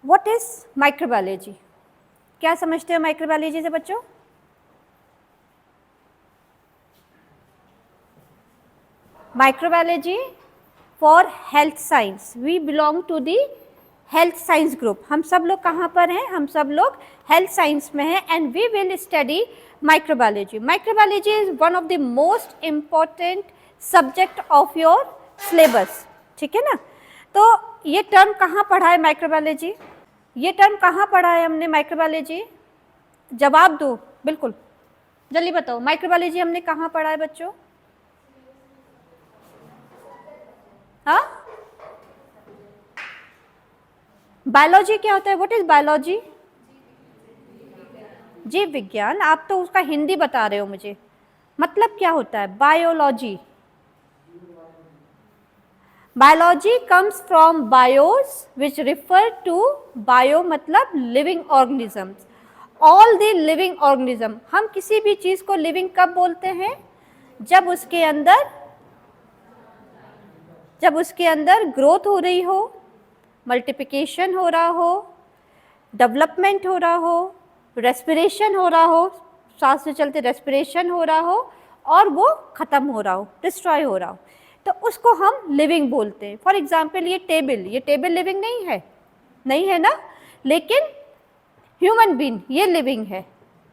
What is microbiology? क्या समझते हो माइक्रोबायोलॉजी से बच्चों? Microbiology for health science, we belong to the health science group. हम सब लोग कहाँ पर हैं? हम सब लोग हेल्थ साइंस में हैं and we will study microbiology. Microbiology is one of the most important subject of your syllabus, ठीक है ना? तो ये टर्म कहाँ पढ़ा है माइक्रोबायोलॉजी? ये टर्म कहाँ पढ़ा है हमने माइक्रोबायोलॉजी? जवाब दो, बिल्कुल जल्दी बताओ, माइक्रोबायोलॉजी हमने कहाँ पढ़ा है बच्चों? हाँ, बायोलॉजी क्या होता है? What is biology? जीव विज्ञान। आप तो उसका हिंदी बता रहे हो मुझे, मतलब क्या होता है biology? Biology comes from bios which refer to, bio मतलब living organisms, all the living organism. हम किसी भी चीज को लिविंग कब बोलते हैं? जब उसके अंदर ग्रोथ हो रही हो, मल्टीप्लिकेशन हो रहा हो, डेवलपमेंट हो रहा हो, रेस्पिरेशन हो रहा हो, सांस से चलते रेस्पिरेशन हो रहा हो और वो खत्म हो रहा हो, डिस्ट्रॉय हो रहा हो, तो उसको हम लिविंग बोलते हैं। फॉर एग्जाम्पल ये टेबल लिविंग नहीं है, नहीं है ना? लेकिन ह्यूमन बीइंग ये लिविंग है,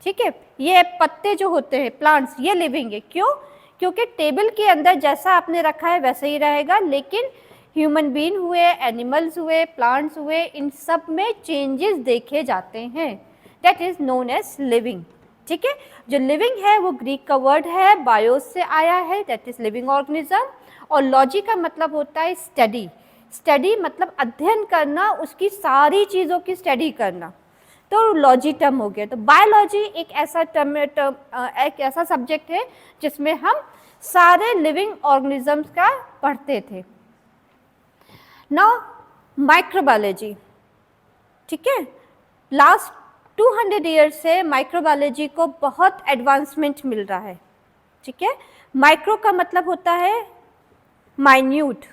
ठीक है? ये पत्ते जो होते हैं प्लांट्स, ये लिविंग है। क्यों? क्योंकि टेबल के अंदर जैसा आपने रखा है वैसे ही रहेगा, लेकिन ह्यूमन बीइंग हुए, एनिमल्स हुए, प्लांट्स हुए, इन सब में चेंजेस देखे जाते हैं। That is known as living, ठीक है? जो लिविंग है वो ग्रीक का वर्ड है, बायोस से आया है, दैट इज लिविंग ऑर्गेनिज्म। और लॉजी का मतलब होता है स्टडी। स्टडी मतलब अध्ययन करना, उसकी सारी चीज़ों की स्टडी करना, तो लॉजी टर्म हो गया। तो बायोलॉजी एक ऐसा एक ऐसा सब्जेक्ट है जिसमें हम सारे लिविंग ऑर्गेनिजम्स का पढ़ते थे। नाउ माइक्रोबायोलॉजी, ठीक है? लास्ट 200 ईयर से माइक्रोबायोलॉजी को बहुत एडवांसमेंट मिल रहा है, ठीक है? माइक्रो का मतलब होता है माइन्यूट,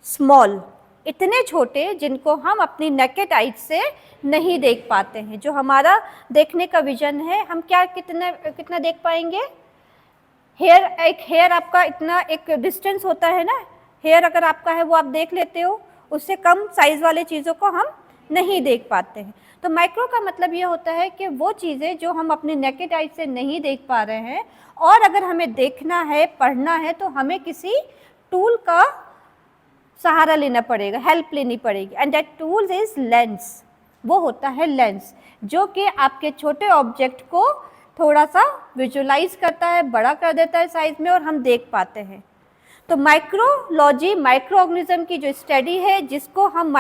स्मॉल, इतने छोटे जिनको हम अपनी नेकेड आइज से नहीं देख पाते हैं। जो हमारा देखने का विजन है, हम क्या कितना देख पाएंगे? एक हेयर आपका इतना एक डिस्टेंस होता है ना, हेयर अगर आपका है वो आप देख लेते हो, उससे कम साइज वाले चीज़ों को हम नहीं देख पाते हैं। तो माइक्रो का मतलब ये होता है कि वो चीज़ें जो हम अपनी नेकेड आइज से नहीं देख पा रहे हैं, और अगर हमें देखना है, पढ़ना है, तो हमें किसी टूल का सहारा लेना पड़ेगा, हेल्प लेनी पड़ेगी, and that tool is lens. वो होता है लेंस, जो कि आपके छोटे ऑब्जेक्ट को थोड़ा सा विजुलाइज करता है, बड़ा कर देता है साइज में, और हम देख पाते हैं। तो माइक्रोलॉजी माइक्रो ऑर्गेनिज्म की जो स्टडी है, जिसको हम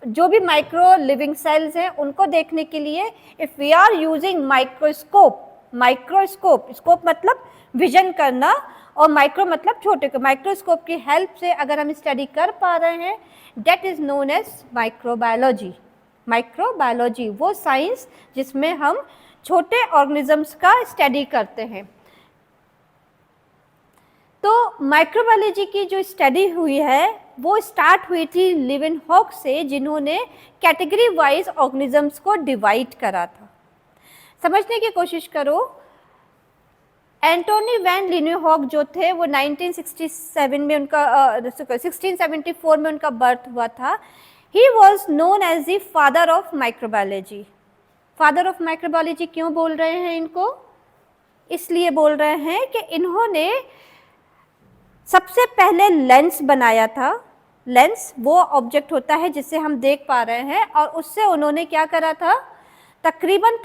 जो भी माइक्रो लिविंग सेल्स हैं उनको देखने के लिए, if we are using microscope, scope मतलब विजन करना, और माइक्रो मतलब छोटे को, माइक्रोस्कोप की हेल्प से अगर हम स्टडी कर पा रहे हैं, that is known as microbiology. Microbiology वो साइंस जिसमें हम छोटे ऑर्गेनिजम्स का स्टडी करते हैं। तो माइक्रोबायोलॉजी की जो स्टडी हुई है वो स्टार्ट हुई थी लिवेनहॉक से, जिन्होंने कैटेगरी वाइज ऑर्गेनिजम्स को डिवाइड करा था। समझने की कोशिश करो, एंटोनी वैन लीनियहॉक जो थे वो 1967 में उनका 1674 में उनका बर्थ हुआ था। He was known as the father of microbiology. Father of microbiology क्यों बोल रहे हैं इनको? इसलिए बोल रहे हैं कि इन्होंने सबसे पहले लेंस बनाया था। लेंस वो ऑब्जेक्ट होता है जिससे हम देख पा रहे हैं, और उससे उन्होंने क्या करा था, तकरीबन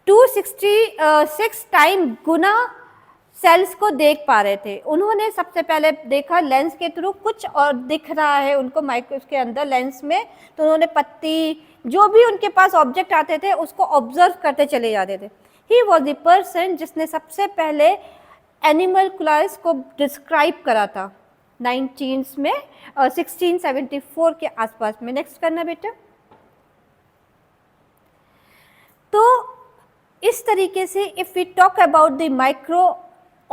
266 टाइम गुना सेल्स को देख पा रहे थे। उन्होंने सबसे पहले देखा लेंस के थ्रू कुछ और दिख रहा है उनको माइक्रोस्कोप के अंदर लेंस में, तो उन्होंने पत्ती, जो भी उनके पास ऑब्जेक्ट आते थे उसको ऑब्जर्व करते चले जाते थे। ही वॉज द पर्सन जिसने सबसे पहले एनिमल क्लास को डिस्क्राइब करा था 1674 के आसपास में। नेक्स्ट करना बेटा। तो इस तरीके से if we talk about the micro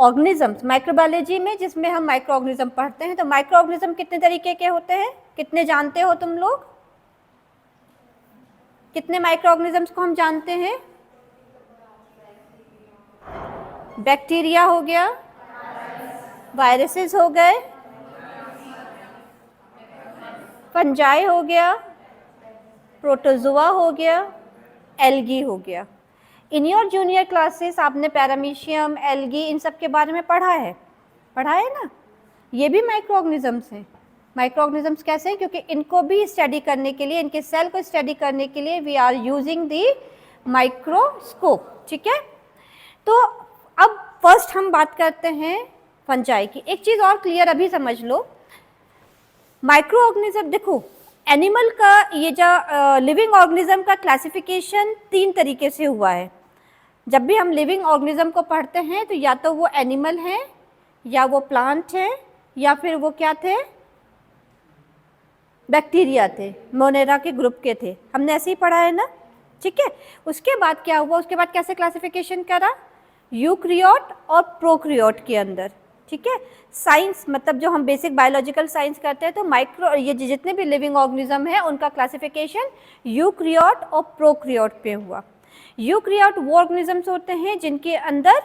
organisms, microbiology में जिसमें हम माइक्रो ऑर्गेनिज्म पढ़ते हैं, तो माइक्रो ऑर्गेनिज्म कितने तरीके के होते हैं, कितने जानते हो तुम लोग? कितने माइक्रो ऑर्गेनिजम्स को हम जानते हैं? बैक्टीरिया हो गया, वायरसेस हो गए, फंजाई हो गया, प्रोटोजोआ हो गया, एल्गी हो गया। इन योर जूनियर क्लासेस आपने पैरामीशियम, एल्गी इन सब के बारे में पढ़ा है ना? ये भी माइक्रो ऑर्गेनिजम्स हैं। माइक्रो ऑर्गेनिजम्स कैसे हैं? क्योंकि इनको भी स्टडी करने के लिए, इनके सेल को स्टडी करने के लिए we are using the microscope, ठीक है? तो अब फर्स्ट हम बात करते हैं फंजाई की। एक चीज़ और क्लियर अभी समझ लो, माइक्रो ऑर्गेनिज्म, देखो एनिमल का ये जो लिविंग ऑर्गेनिज्म का क्लासिफिकेशन 3 तरीके से हुआ है। जब भी हम लिविंग ऑर्गेनिज्म को पढ़ते हैं तो या तो वो एनिमल है, या वो प्लांट है, या फिर वो क्या थे, बैक्टीरिया थे, मोनेरा के ग्रुप के थे। हमने ऐसे ही पढ़ा है ना, ठीक है? उसके बाद क्या हुआ, उसके बाद कैसे क्लासिफिकेशन करा, यूक्रियोट और प्रोक्रियोट के अंदर, ठीक है? साइंस मतलब जो हम बेसिक बायोलॉजिकल साइंस करते हैं, तो माइक्रो ये जितने भी लिविंग ऑर्गेनिज्म है उनका क्लासिफिकेशन यूक्रियोट और प्रोक्रियोट पे हुआ। यूक्रियोट वो ऑर्गेनिजम्स होते हैं जिनके अंदर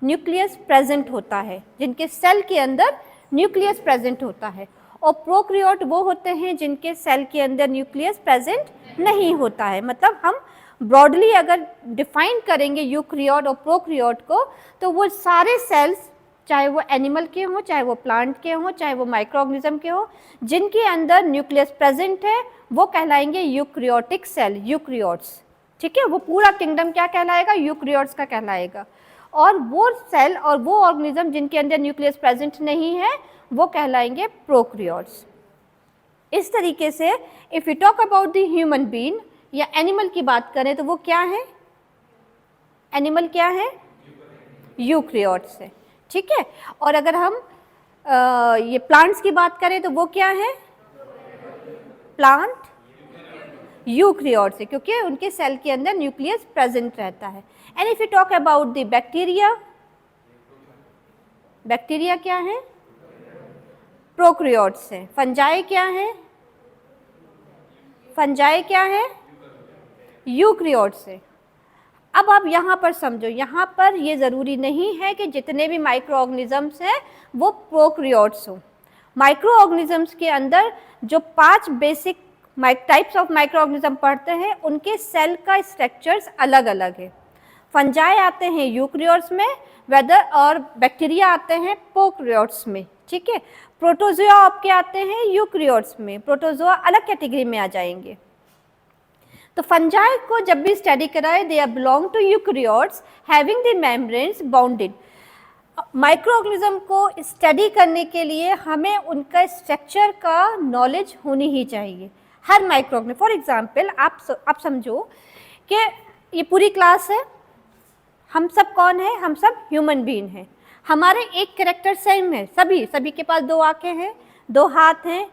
न्यूक्लियस प्रेजेंट होता है, जिनके सेल के अंदर न्यूक्लियस प्रेजेंट होता है, और प्रोक्रियोट वो होते हैं जिनके सेल के अंदर न्यूक्लियस प्रेजेंट नहीं होता है। मतलब हम ब्रॉडली अगर डिफाइन करेंगे यूक्रियोट और प्रोक्रियोट को, तो वो सारे सेल्स, चाहे वो एनिमल के हों, चाहे वो प्लांट के हों, चाहे वो माइक्रो ऑर्गेनिज्म के हों, जिनके अंदर न्यूक्लियस प्रेजेंट है, वो कहलाएंगे यूक्रियोटिक सेल, यूक्रियोट्स, ठीक है? वो पूरा किंगडम क्या कहलाएगा, यूक्रियोट्स का कहलाएगा। और वो सेल और वो ऑर्गेनिज्म जिनके अंदर न्यूक्लियस प्रेजेंट नहीं है, वो कहलाएंगे प्रोक्रियोट्स। इस तरीके से if you talk about the human being या एनिमल की बात करें तो वो क्या है, एनिमल क्या है, यूक्रियोट्स है, ठीक है? और अगर हम ये प्लांट्स की बात करें तो वो क्या है, प्लांट यूक्रियोट्स है, क्योंकि उनके सेल के अंदर न्यूक्लियस प्रेजेंट रहता है। And if you talk about the bacteria, bacteria क्या है, प्रोक्रियोट्स है। फंजाई क्या है, फंजाई क्या है, यूक्रियोट्स है। अब आप यहाँ पर समझो, यहाँ पर ये ज़रूरी नहीं है कि जितने भी माइक्रो ऑर्गेनिजम्स हैं वो प्रोक्रियोट्स हों। माइक्रो ऑर्गेनिजम्स के अंदर जो 5 basic types of micro organism पढ़ते हैं, उनके सेल का स्ट्रक्चर्स अलग अलग है। फंजाई आते हैं यूक्रियोट्स में, वेदर और बैक्टीरिया आते हैं प्रोक्रियोट्स में, ठीक है? प्रोटोजोआ आपके आते हैं यूक्रियोट्स में, प्रोटोजोआ अलग कैटेगरी में आ जाएंगे। तो फंजाई को जब भी स्टडी कराए, they are belong to eukaryotes having the membranes bounded. Micro organism को स्टडी करने के लिए हमें उनका स्ट्रक्चर का नॉलेज होनी ही चाहिए, हर माइक्रो ऑर्गेनिज्म। फॉर एग्जांपल आप समझो कि ये पूरी क्लास है, हम सब कौन है, हम सब ह्यूमन बीइंग हैं। हमारे एक कैरेक्टर सेम है, सभी के पास 2 आंखें हैं, 2 हाथ हैं,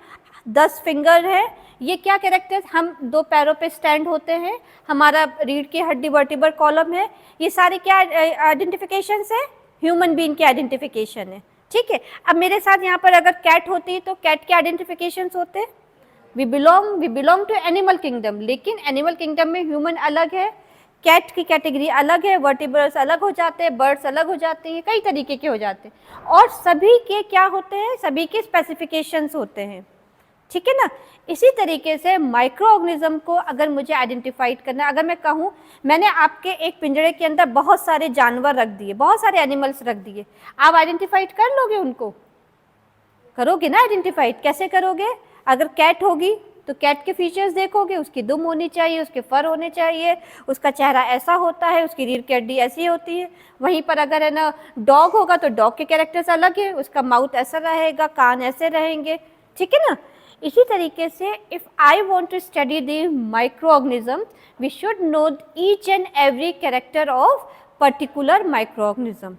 10 फिंगर है। ये क्या कैरेक्टर्स, हम 2 पैरों पे स्टैंड होते हैं, हमारा रीढ़ की हड्डी वर्टिब्रल कॉलम है। ये सारे क्या आइडेंटिफिकेशंस है, ह्यूमन बीइंग के आइडेंटिफिकेशन है, ठीक है? अब मेरे साथ यहाँ पर अगर कैट होती तो कैट के आइडेंटिफिकेशंस होते, we belong to animal kingdom. लेकिन एनिमल किंगडम में ह्यूमन अलग है, कैट की कैटेगरी अलग है, वर्टिब्रल्स अलग हो जाते हैं, बर्ड्स अलग हो जाते हैं, कई तरीके के हो जाते हैं, और सभी के क्या होते हैं, सभी के स्पेसिफिकेशंस होते हैं, ठीक है ना? इसी तरीके से माइक्रो ऑर्गेनिज्म को अगर मुझे आइडेंटिफाइड करना, अगर मैं कहूँ मैंने आपके एक पिंजरे के अंदर बहुत सारे जानवर रख दिए, बहुत सारे एनिमल्स रख दिए, आप आइडेंटिफाइड कर लोगे उनको, करोगे ना आइडेंटिफाइड? कैसे करोगे? अगर कैट होगी तो कैट के फीचर्स देखोगे, उसकी दुम होनी चाहिए, उसके फर होने चाहिए, उसका चेहरा ऐसा होता है, उसकी रीढ़ की हड्डी ऐसी होती है। वहीं पर अगर है ना डॉग होगा तो डॉग के कैरेक्टर्स अलग है, उसका माउथ ऐसा रहेगा, कान ऐसे रहेंगे, ठीक है ना? इसी तरीके से if I want to study the micro organism, we should know each and every character of particular micro organism,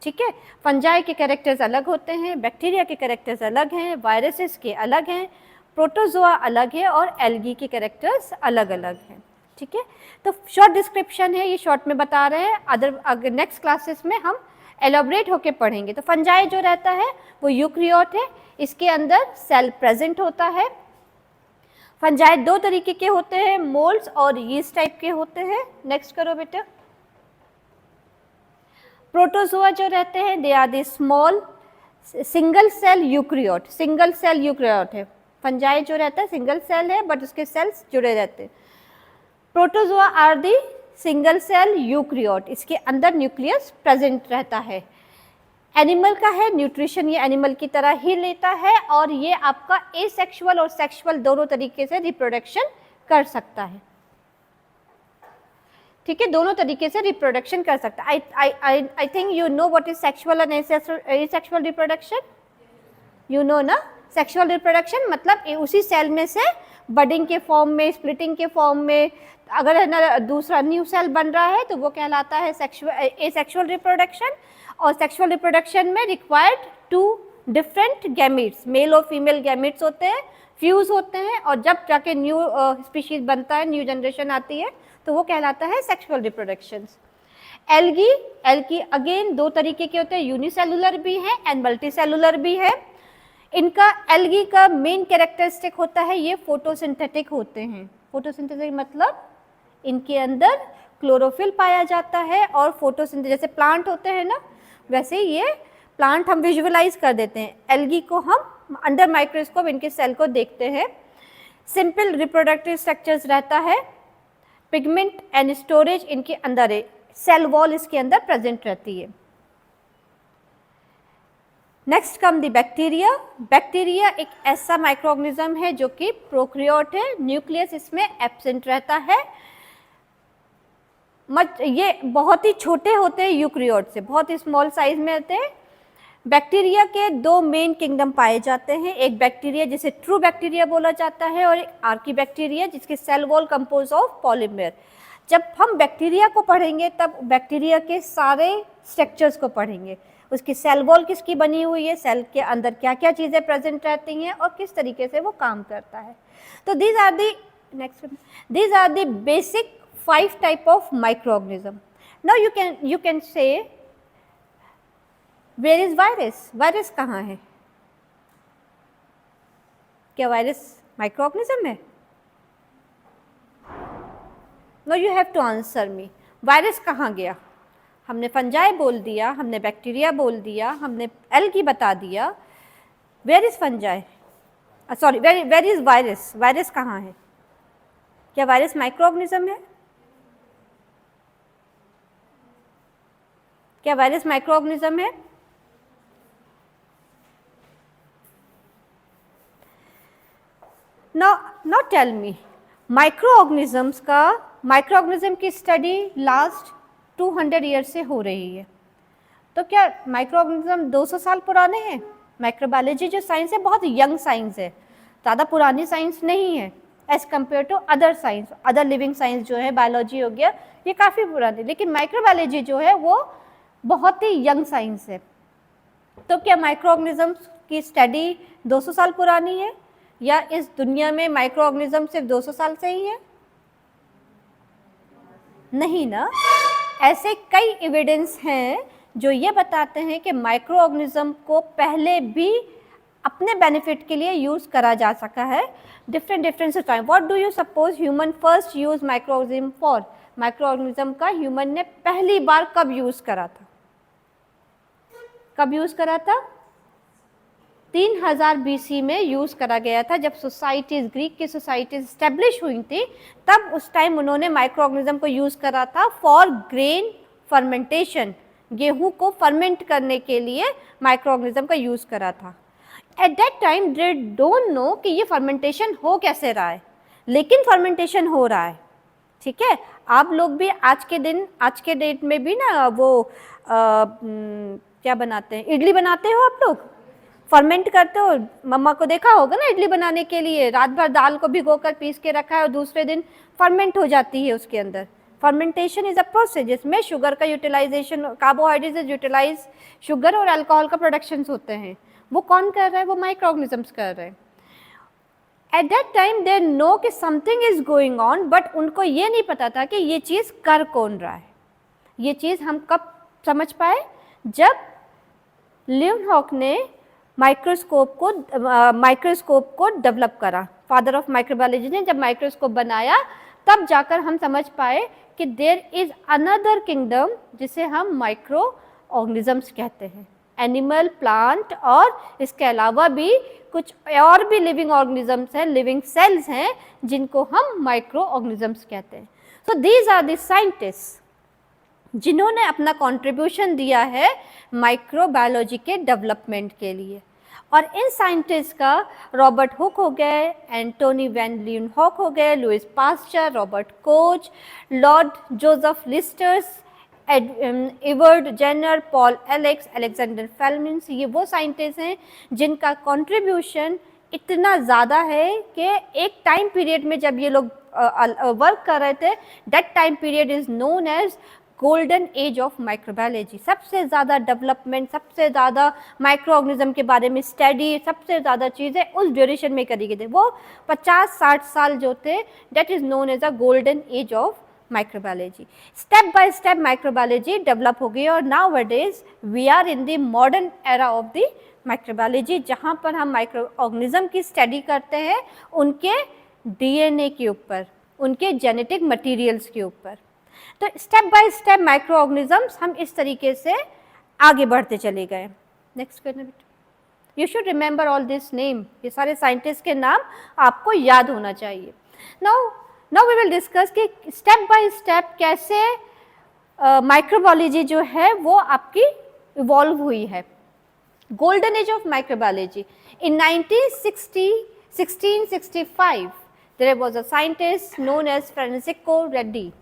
ठीक है? फंजाई के कैरेक्टर्स अलग होते हैं, बैक्टीरिया के कैरेक्टर्स अलग हैं, वायरसेस के अलग हैं, प्रोटोजोआ अलग है, और एल्गी के कैरेक्टर्स अलग अलग हैं। ठीक है, तो शॉर्ट डिस्क्रिप्शन है, ये शॉर्ट में बता रहे हैं, अगर नेक्स्ट क्लासेस में हम एलोबरेट होके पढ़ेंगे। तो फंजाई जो रहता है वो यूक्रियोट है, इसके अंदर सेल प्रेजेंट होता है। फंजाई दो तरीके के होते हैं, मोल्ड्स और यीस्ट टाइप के होते हैं। नेक्स्ट करो बेटा। प्रोटोजोआ जो रहते हैं they are the small single cell eukaryote, single cell eukaryote है। फंजाई जो रहता है सिंगल सेल है बट उसके सेल्स जुड़े रहते हैं। Protozoa are the single cell eukaryote, इसके अंदर न्यूक्लियस प्रेजेंट रहता है। एनिमल का है, न्यूट्रिशन ये एनिमल की तरह ही लेता है और ये आपका एसेक्सुअल और सेक्सुअल दोनों तरीके से रिप्रोडक्शन कर सकता है। ठीक है, दोनों तरीके से रिप्रोडक्शन कर सकता है। I think you know what is sexual and asexual reproduction, you know ना। सेक्सुअल रिप्रोडक्शन मतलब उसी सेल में से बडिंग के फॉर्म में, स्प्लिटिंग के फॉर्म में अगर है ना दूसरा न्यू सेल बन रहा है तो वो कहलाता है एसेक्सुअल रिप्रोडक्शन। और सेक्सुअल रिप्रोडक्शन में रिक्वायर्ड 2 डिफरेंट गैमीट्स, मेल और फीमेल गैमीट्स होते हैं, फ्यूज होते हैं और जब जाके न्यू स्पीशीज बनता है, न्यू जनरेशन आती है तो वो कहलाता है सेक्सुअल रिप्रोडक्शन। एल्गी अगेन 2 तरीके के होते हैं, यूनिसेलुलर भी है एंड मल्टीसेलुलर भी है। इनका एल्गी का मेन कैरेक्टरिस्टिक होता है ये फोटोसिंथेटिक होते हैं। फोटोसिंथेटिक मतलब इनके अंदर क्लोरोफिल पाया जाता है और फोटोसिंथेसिस, जैसे प्लांट होते हैं ना वैसे ये प्लांट हम विजुअलाइज कर देते हैं। एल्गी को हम अंडर माइक्रोस्कोप इनके सेल को देखते हैं। सिंपल रिप्रोडक्टिव स्ट्रक्चर्स रहता है, पिगमेंट एंड स्टोरेज इनके अंदर है, सेल वॉल इसके अंदर प्रेजेंट रहती है। नेक्स्ट कम दी बैक्टीरिया। बैक्टीरिया एक ऐसा माइक्रोऑर्गेनिज्म है जो कि प्रोकैरियोट है, न्यूक्लियस इसमें एब्सेंट रहता है। ये बहुत ही छोटे होते हैं यूक्रियोट से, बहुत ही स्मॉल साइज में होते हैं। बैक्टीरिया के 2 मेन किंगडम पाए जाते हैं, एक बैक्टीरिया जिसे ट्रू बैक्टीरिया बोला जाता है और एक आर्की बैक्टीरिया जिसके cell wall compose of polymer. जब हम बैक्टीरिया को पढ़ेंगे तब बैक्टीरिया के सारे स्ट्रक्चर्स को पढ़ेंगे, उसकी सेल वॉल किसकी बनी हुई है, सेल के अंदर क्या क्या चीज़ें प्रेजेंट रहती हैं और किस तरीके से वो काम करता है। तो these are the basic 5 type of microorganism. Now you can say where is virus? Virus कहाँ है? क्या वायरस माइक्रोऑर्गेनिज्म है? No, you have to answer me. Virus कहाँ गया? हमने फंजाई बोल दिया, हमने बैक्टीरिया बोल दिया, हमने एल्गी बता दिया। Where is fungi? Sorry, where is virus? Virus कहाँ है? क्या वायरस माइक्रोऑर्गेनिज्म है? क्या वायरस माइक्रोऑर्गेनिज्म है? Now tell me, माइक्रोऑर्गेनिज्म की स्टडी लास्ट 200 ईयर से हो रही है, तो क्या माइक्रोऑर्गेनिज्म 200 साल पुराने हैं? माइक्रोबायोलॉजी जो साइंस है बहुत यंग साइंस है, ज़्यादा पुरानी साइंस नहीं है as compare to other science. Other living science जो है, बायोलॉजी हो गया, ये काफ़ी पुरानी, लेकिन माइक्रोबायोलॉजी जो है वो बहुत ही यंग साइंस है। तो क्या माइक्रोऑर्गेनिज्म्स की स्टडी 200 साल पुरानी है या इस दुनिया में माइक्रोऑर्गेनिज्म सिर्फ 200 साल से ही है? नहीं ना, ऐसे कई एविडेंस हैं जो ये बताते हैं कि माइक्रोऑर्गेनिज्म को पहले भी अपने बेनिफिट के लिए यूज़ करा जा सका है different time. What do you suppose human first use microorganism for? Microorganism का ह्यूमन ने पहली बार कब यूज़ करा था? कब यूज़ करा था? 3000 BC में यूज़ करा गया था, जब सोसाइटीज़, ग्रीक की सोसाइटीज़ स्टैब्लिश हुई थी, तब उस टाइम उन्होंने माइक्रोऑर्गेनिज्म को यूज़ करा था फॉर ग्रेन फर्मेंटेशन। गेहूं को फर्मेंट करने के लिए माइक्रोऑर्गेनिज्म का यूज़ करा था। Eight that time they don't know कि ये फर्मेंटेशन हो कैसे रहा है, लेकिन फर्मेंटेशन हो रहा है। ठीक है, आप लोग भी आज के डेट में भी ना वो क्या बनाते हैं, इडली बनाते हो आप लोग, फर्मेंट करते हो। मम्मा को देखा होगा ना, इडली बनाने के लिए रात भर दाल को भिगोकर पीस के रखा है और दूसरे दिन फर्मेंट हो जाती है उसके अंदर। फर्मेंटेशन इज अ प्रोसेस जिसमें शुगर का यूटिलाइजेशन, कार्बोहाइड्रेट यूटिलाइज, शुगर और अल्कोहल का प्रोडक्शंस होते हैं। वो कौन कर रहा है? वो माइक्रोऑर्गेनिजम्स कर रहे हैं। At that time they know कि something is going on, but उनको ये नहीं पता था कि ये चीज़ कर कौन रहा है। ये चीज़ हम कब समझ पाए, जब ल्यूनहॉक ने माइक्रोस्कोप को डेवलप करा। फादर ऑफ माइक्रोबायोलॉजी ने जब माइक्रोस्कोप बनाया तब जाकर हम समझ पाए कि देयर इज अनदर किंगडम जिसे हम माइक्रो ऑर्गेनिजम्स कहते हैं। एनिमल, प्लांट और इसके अलावा भी कुछ और भी लिविंग ऑर्गेनिजम्स हैं, लिविंग सेल्स हैं, जिनको हम माइक्रो ऑर्गेनिजम्स कहते हैं। So these are the scientist जिन्होंने अपना कंट्रीब्यूशन दिया है माइक्रोबायोलॉजी के डेवलपमेंट के लिए। और इन साइंटिस्ट का रॉबर्ट हुक हो गए, एंटोनी वैन ल्यूनहॉक हो गए, Louis Pasteur, Robert Koch, Lord Joseph Listers, Edward Jenner, Paul Alex, Alexander Flemings, ये वो साइंटिस्ट हैं जिनका कंट्रीब्यूशन इतना ज़्यादा है कि एक टाइम पीरियड में जब ये लोग वर्क कर रहे थे, that time period is known as golden age of microbiology. सबसे ज़्यादा डेवलपमेंट, सबसे ज़्यादा माइक्रो ऑर्गेनिज्म के बारे में स्टडी, सबसे ज़्यादा चीज़ें उस ड्यूरेशन में करी गई थी। वो 50-60 साल जो थे, that is known as a golden age of microbiology. Step by step microbiology develop हो गई और now days we are in the modern era of the microbiology, जहाँ पर हम माइक्रो ऑर्गेनिज्म की स्टडी करते हैं उनके डीएनए के ऊपर, उनके जेनेटिक मटेरियल्स के ऊपर। तो step by step micro organisms हम इस तरीके से आगे बढ़ते चले गए। नेक्स्ट करना बेटा, you should remember all this name, ये सारे साइंटिस्ट के नाम आपको याद होना चाहिए। नाउ वी विल डिस्कस कि स्टेप बाय स्टेप कैसे माइक्रोबायोलॉजी जो है वो आपकी इवॉल्व हुई है। Golden age of microbiology in 1665 there was a scientist known as Francisco Redi.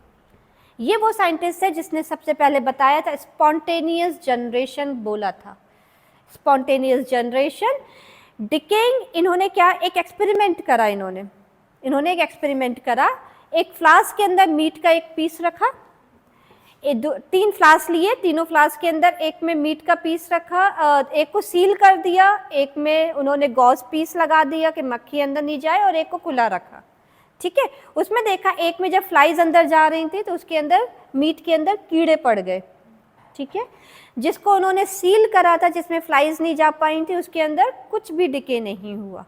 ये वो साइंटिस्ट है जिसने सबसे पहले बताया था, स्पॉन्टेनियस जनरेशन बोला था। स्पॉन्टेनियस जनरेशन, डिकेइंग, इन्होंने क्या एक एक्सपेरिमेंट करा, इन्होंने एक एक्सपेरिमेंट करा। एक फ्लास्क के अंदर मीट का एक पीस रखा, 3 फ्लास्क लिए, तीनों फ्लास्क के अंदर एक में मीट का पीस रखा, एक को सील कर दिया, एक में उन्होंने गॉज पीस लगा दिया कि मक्खी अंदर नहीं जाए, और एक को खुला रखा। ठीक है, उसमें देखा एक में जब फ्लाइज अंदर जा रही थी तो उसके अंदर मीट के अंदर कीड़े पड़ गए। ठीक है, जिसको उन्होंने सील करा था, जिसमें फ्लाइज नहीं जा पाई थी, उसके अंदर कुछ भी डिके नहीं हुआ।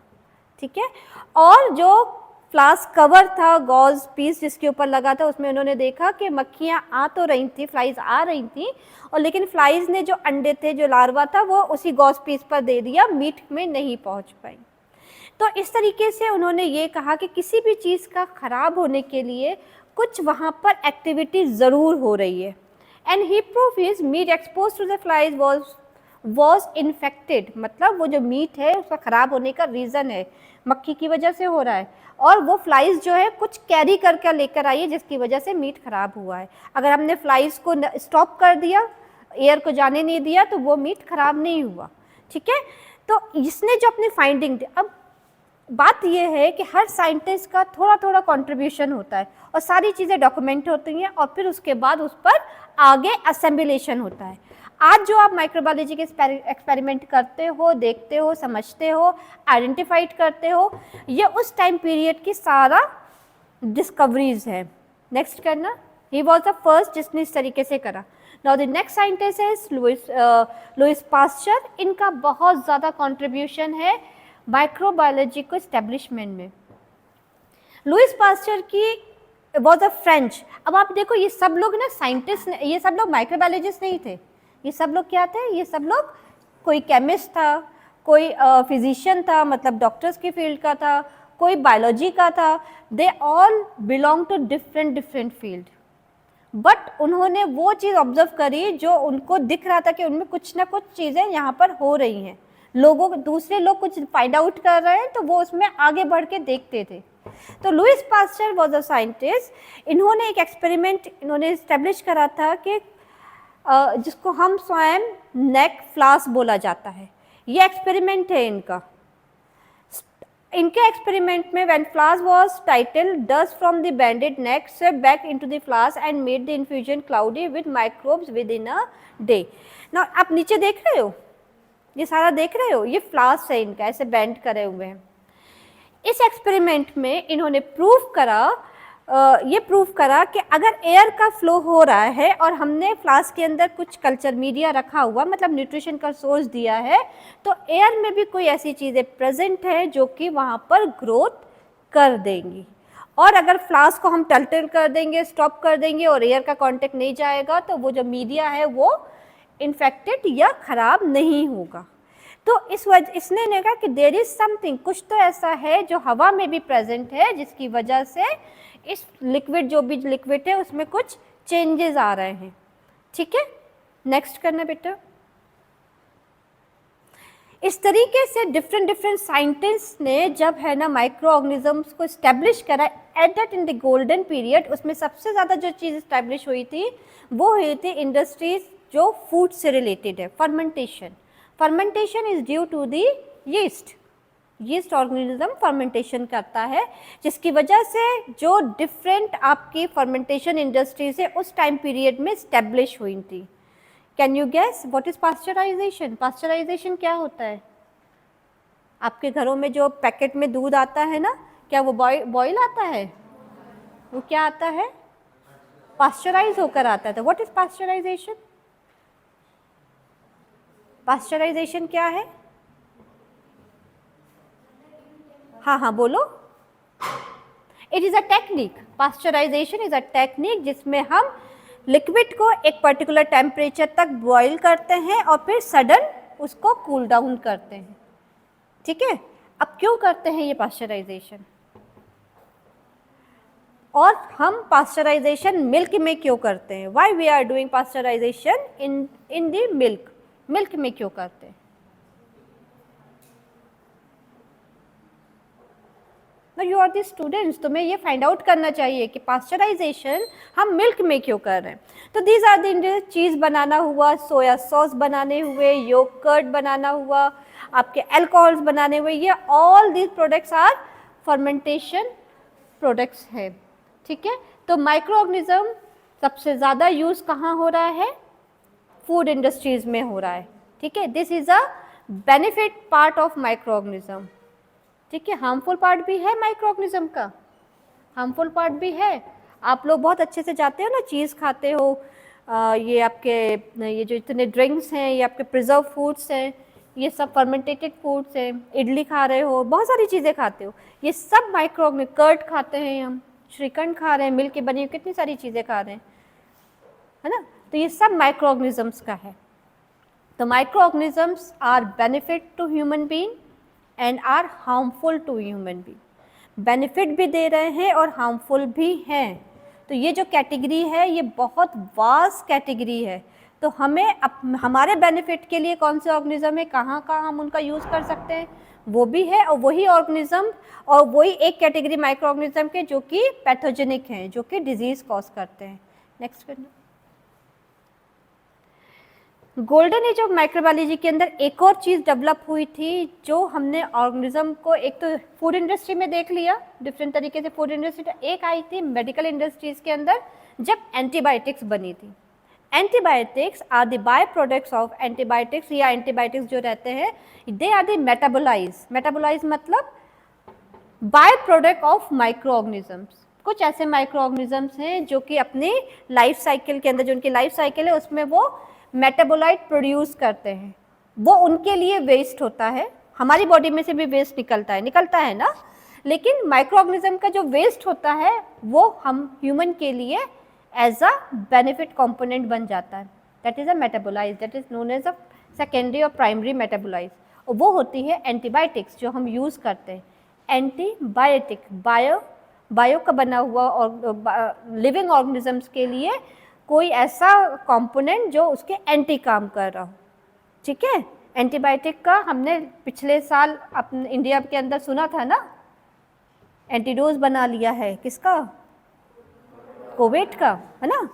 ठीक है, और जो फ्लास्क कवर था, गॉज पीस जिसके ऊपर लगा था, उसमें उन्होंने देखा कि मक्खियाँ आ तो रही थी, फ्लाइज आ रही थी, और लेकिन फ्लाइज ने जो अंडे थे, जो लार्वा था, वो उसी गॉज पीस पर दे दिया, मीट में नहीं पहुँच पाई। तो इस तरीके से उन्होंने ये कहा कि किसी भी चीज़ का ख़राब होने के लिए कुछ वहाँ पर एक्टिविटी ज़रूर हो रही है। And he proof is meat expose to the flies was infected, मतलब वो जो मीट है उसका ख़राब होने का रीज़न है मक्खी की वजह से हो रहा है, और वो फ्लाइज जो है कुछ कैरी करके लेकर आई है जिसकी वजह से मीट ख़राब हुआ है। अगर हमने फ्लाइज को स्टॉप कर दिया, एयर को जाने नहीं दिया, तो वो मीट ख़राब नहीं हुआ। ठीक है, तो इसने जो अपनी फाइंडिंग दी, अब बात यह है कि हर साइंटिस्ट का थोड़ा थोड़ा कंट्रीब्यूशन होता है और सारी चीज़ें डॉक्यूमेंट होती हैं और फिर उसके बाद उस पर आगे असेंबलेशन होता है। आज जो आप माइक्रोबायोलॉजी के एक्सपेरिमेंट करते हो, देखते हो, समझते हो, आइडेंटिफाइड करते हो, ये उस टाइम पीरियड की सारा डिस्कवरीज है। नेक्स्ट करना, ही वॉज द फर्स्ट जिसने इस तरीके से करा। Now the next scientist is Louis Pasteur. इनका बहुत ज़्यादा कॉन्ट्रीब्यूशन है माइक्रोबायोलॉजी को इस्टेब्लिशमेंट में। लुइस पास्चर की वॉज अ फ्रेंच। अब आप देखो, ये सब लोग ना साइंटिस्ट, ये सब लोग माइक्रोबायोलॉजिस्ट नहीं थे, ये सब लोग क्या थे, ये सब लोग कोई केमिस्ट था, कोई फिजिशियन था, मतलब डॉक्टर्स की फील्ड का था, कोई बायोलॉजी का था। They all belong to different field, but उन्होंने वो चीज़ ऑब्जर्व करी जो उनको दिख रहा था कि उनमें कुछ ना कुछ चीज़ें यहाँ पर हो रही हैं, दूसरे लोग कुछ फाइंड आउट कर रहे हैं, तो वो उसमें आगे बढ़ के देखते थे। तो Louis Pasteur was a scientist. इन्होंने एक एक्सपेरिमेंट इन्होंने इस्टेब्लिश करा था कि जिसको हम स्वयं नेक फ्लास बोला जाता है। ये एक्सपेरिमेंट है इनका। इनके एक्सपेरिमेंट में when flask was tilted, dust from the bended neck swept back into the flask and made the infusion cloudy with microbes within a day. Now आप नीचे देख रहे हो, ये सारा देख रहे हो, ये फ्लास है इनका, ऐसे बैंड करे हुए हैं। इस एक्सपेरिमेंट में इन्होंने ये प्रूव करा कि अगर एयर का फ्लो हो रहा है और हमने फ्लास्क के अंदर कुछ कल्चर मीडिया रखा हुआ, मतलब न्यूट्रिशन का सोर्स दिया है, तो एयर में भी कोई ऐसी चीज़ें प्रेजेंट है जो कि वहाँ पर ग्रोथ कर देंगी। और अगर फ्लास्क को हम टल्टल कर देंगे, स्टॉप कर देंगे और एयर का कांटेक्ट नहीं जाएगा, तो वो जो मीडिया है वो इन्फेक्टेड या ख़राब नहीं होगा। तो इसने ने कहा कि देयर इज़ समथिंग, कुछ तो ऐसा है जो हवा में भी प्रेजेंट है, जिसकी वजह से इस लिक्विड, जो भी लिक्विड है उसमें कुछ चेंजेस आ रहे हैं। ठीक है, नेक्स्ट करना बेटा। इस तरीके से डिफरेंट साइंटिस्ट ने जब है ना माइक्रो ऑर्गेनिजम्स को इस्टेब्लिश करा at that in the golden period, उसमें सबसे ज़्यादा जो चीज़ इस्टेब्लिश हुई थी वो हुई थी इंडस्ट्रीज जो फूड से रिलेटेड है, fermentation. Fermentation is due to the yeast organism fermentation करता है, जिसकी वजह से जो डिफरेंट आपकी फर्मेंटेशन इंडस्ट्रीज है उस टाइम पीरियड में स्टैब्लिश हुई थी। Can you guess what is pasteurization? Pasteurization क्या होता है? आपके घरों में जो पैकेट में दूध आता है ना, क्या वो बॉयल आता है? वो क्या आता है? पास्चराइज होकर आता है। तो व्हाट इज पास्चराइजेशन? पास्चराइजेशन क्या है? हाँ बोलो। It is a technique, pasteurization is a technique जिसमें हम लिक्विड को एक पर्टिकुलर टेम्परेचर तक बॉईल करते हैं और फिर सडन उसको कूल डाउन करते हैं। ठीक है, अब क्यों करते हैं ये पास्चराइजेशन? और हम पास्चराइजेशन मिल्क में क्यों करते हैं? Why we are doing pasteurization in the milk में क्यों करते हैं? यू आर दी स्टूडेंट्स, तुम्हें ये फाइंड आउट करना चाहिए कि पास्चराइजेशन हम मिल्क में क्यों कर रहे हैं। तो दीज आर दी चीज़ बनाना हुआ, सोया सॉस बनाने हुए, योगर्ट बनाना हुआ, आपके अल्कोहल्स बनाने हुए, ये all these products are fermentation products है। ठीक है, तो माइक्रो ऑर्गेनिज्म सबसे ज़्यादा यूज़ कहाँ हो रहा है? फूड इंडस्ट्रीज में हो रहा है। ठीक है, this is a benefit part of micro organism. ठीक है, हार्मफुल पार्ट भी है माइक्रो ऑर्गेनिज्म का, हार्मफुल पार्ट भी है। आप लोग बहुत अच्छे से जाते हो ना, चीज़ खाते हो, ये आपके ये जो इतने ड्रिंक्स हैं, ये आपके प्रिजर्व फूड्स हैं, ये सब फर्मेंटेटेड फूड्स हैं, इडली खा रहे हो, बहुत सारी चीज़ें खाते हो, ये सब माइक्रो ऑर्गेनिज्म। कर्ड खाते हैं हम, श्रीखंड खा रहे हैं, मिल्क की बनी हुई कितनी सारी चीज़ें खा रहे हैं, है ना, तो ये सब माइक्रो ऑर्गेनिजम्स का है। तो micro organisms are benefit to human being and are harmful to human being. Benefit भी दे रहे हैं और हार्मफुल भी हैं। तो ये जो कैटेगरी है ये बहुत वास्ट कैटेगरी है। तो हमें हमारे बेनिफिट के लिए कौन से ऑर्गेनिज्म है, कहाँ कहाँ हम उनका यूज़ कर सकते हैं, वो भी है। और वही ऑर्गेनिज्म और वही एक कैटेगरी माइक्रो ऑर्गेनिज्म के जो कि पैथोजेनिक हैं, जो कि डिजीज़ कॉज करते हैं। नेक्स्ट करना। गोल्डन एज ऑफ माइक्रोबायोलॉजी के अंदर एक और चीज़ डेवलप हुई थी, जो हमने ऑर्गेनिज्म को एक तो फूड इंडस्ट्री में देख लिया, डिफरेंट तरीके से फूड इंडस्ट्री, एक आई थी मेडिकल इंडस्ट्रीज़ के अंदर जब एंटीबायोटिक्स बनी थी। Antibiotics are the by products of antibiotics, या एंटीबायोटिक्स जो रहते हैं they are the metabolize. Metabolize मतलब by product of micro organisms. कुछ ऐसे माइक्रो ऑर्गेनिजम्स हैं जो कि अपने लाइफ साइकिल के अंदर, जो उनकी लाइफ साइकिल है उसमें वो मेटाबोलाइट प्रोड्यूस करते हैं, वो उनके लिए वेस्ट होता है। हमारी बॉडी में से भी वेस्ट निकलता है ना, लेकिन माइक्रो ऑर्गेनिज्म का जो वेस्ट होता है वो हम ह्यूमन के लिए एज अ बेनिफिट कंपोनेंट बन जाता है। That is a metabolise, that is known as a secondary और प्राइमरी मेटाबोलाइज। और वो होती है एंटीबायोटिक्स जो हम यूज़ करते हैं। एंटीबायोटिक बायो का बना हुआ और लिविंग ऑर्गेनिजम्स के लिए कोई ऐसा कंपोनेंट जो उसके एंटी काम कर रहा हो। ठीक है, एंटीबायोटिक का हमने पिछले साल अपने इंडिया के अंदर सुना था ना, एंटीडोज बना लिया है किसका? कोविड का, है ना।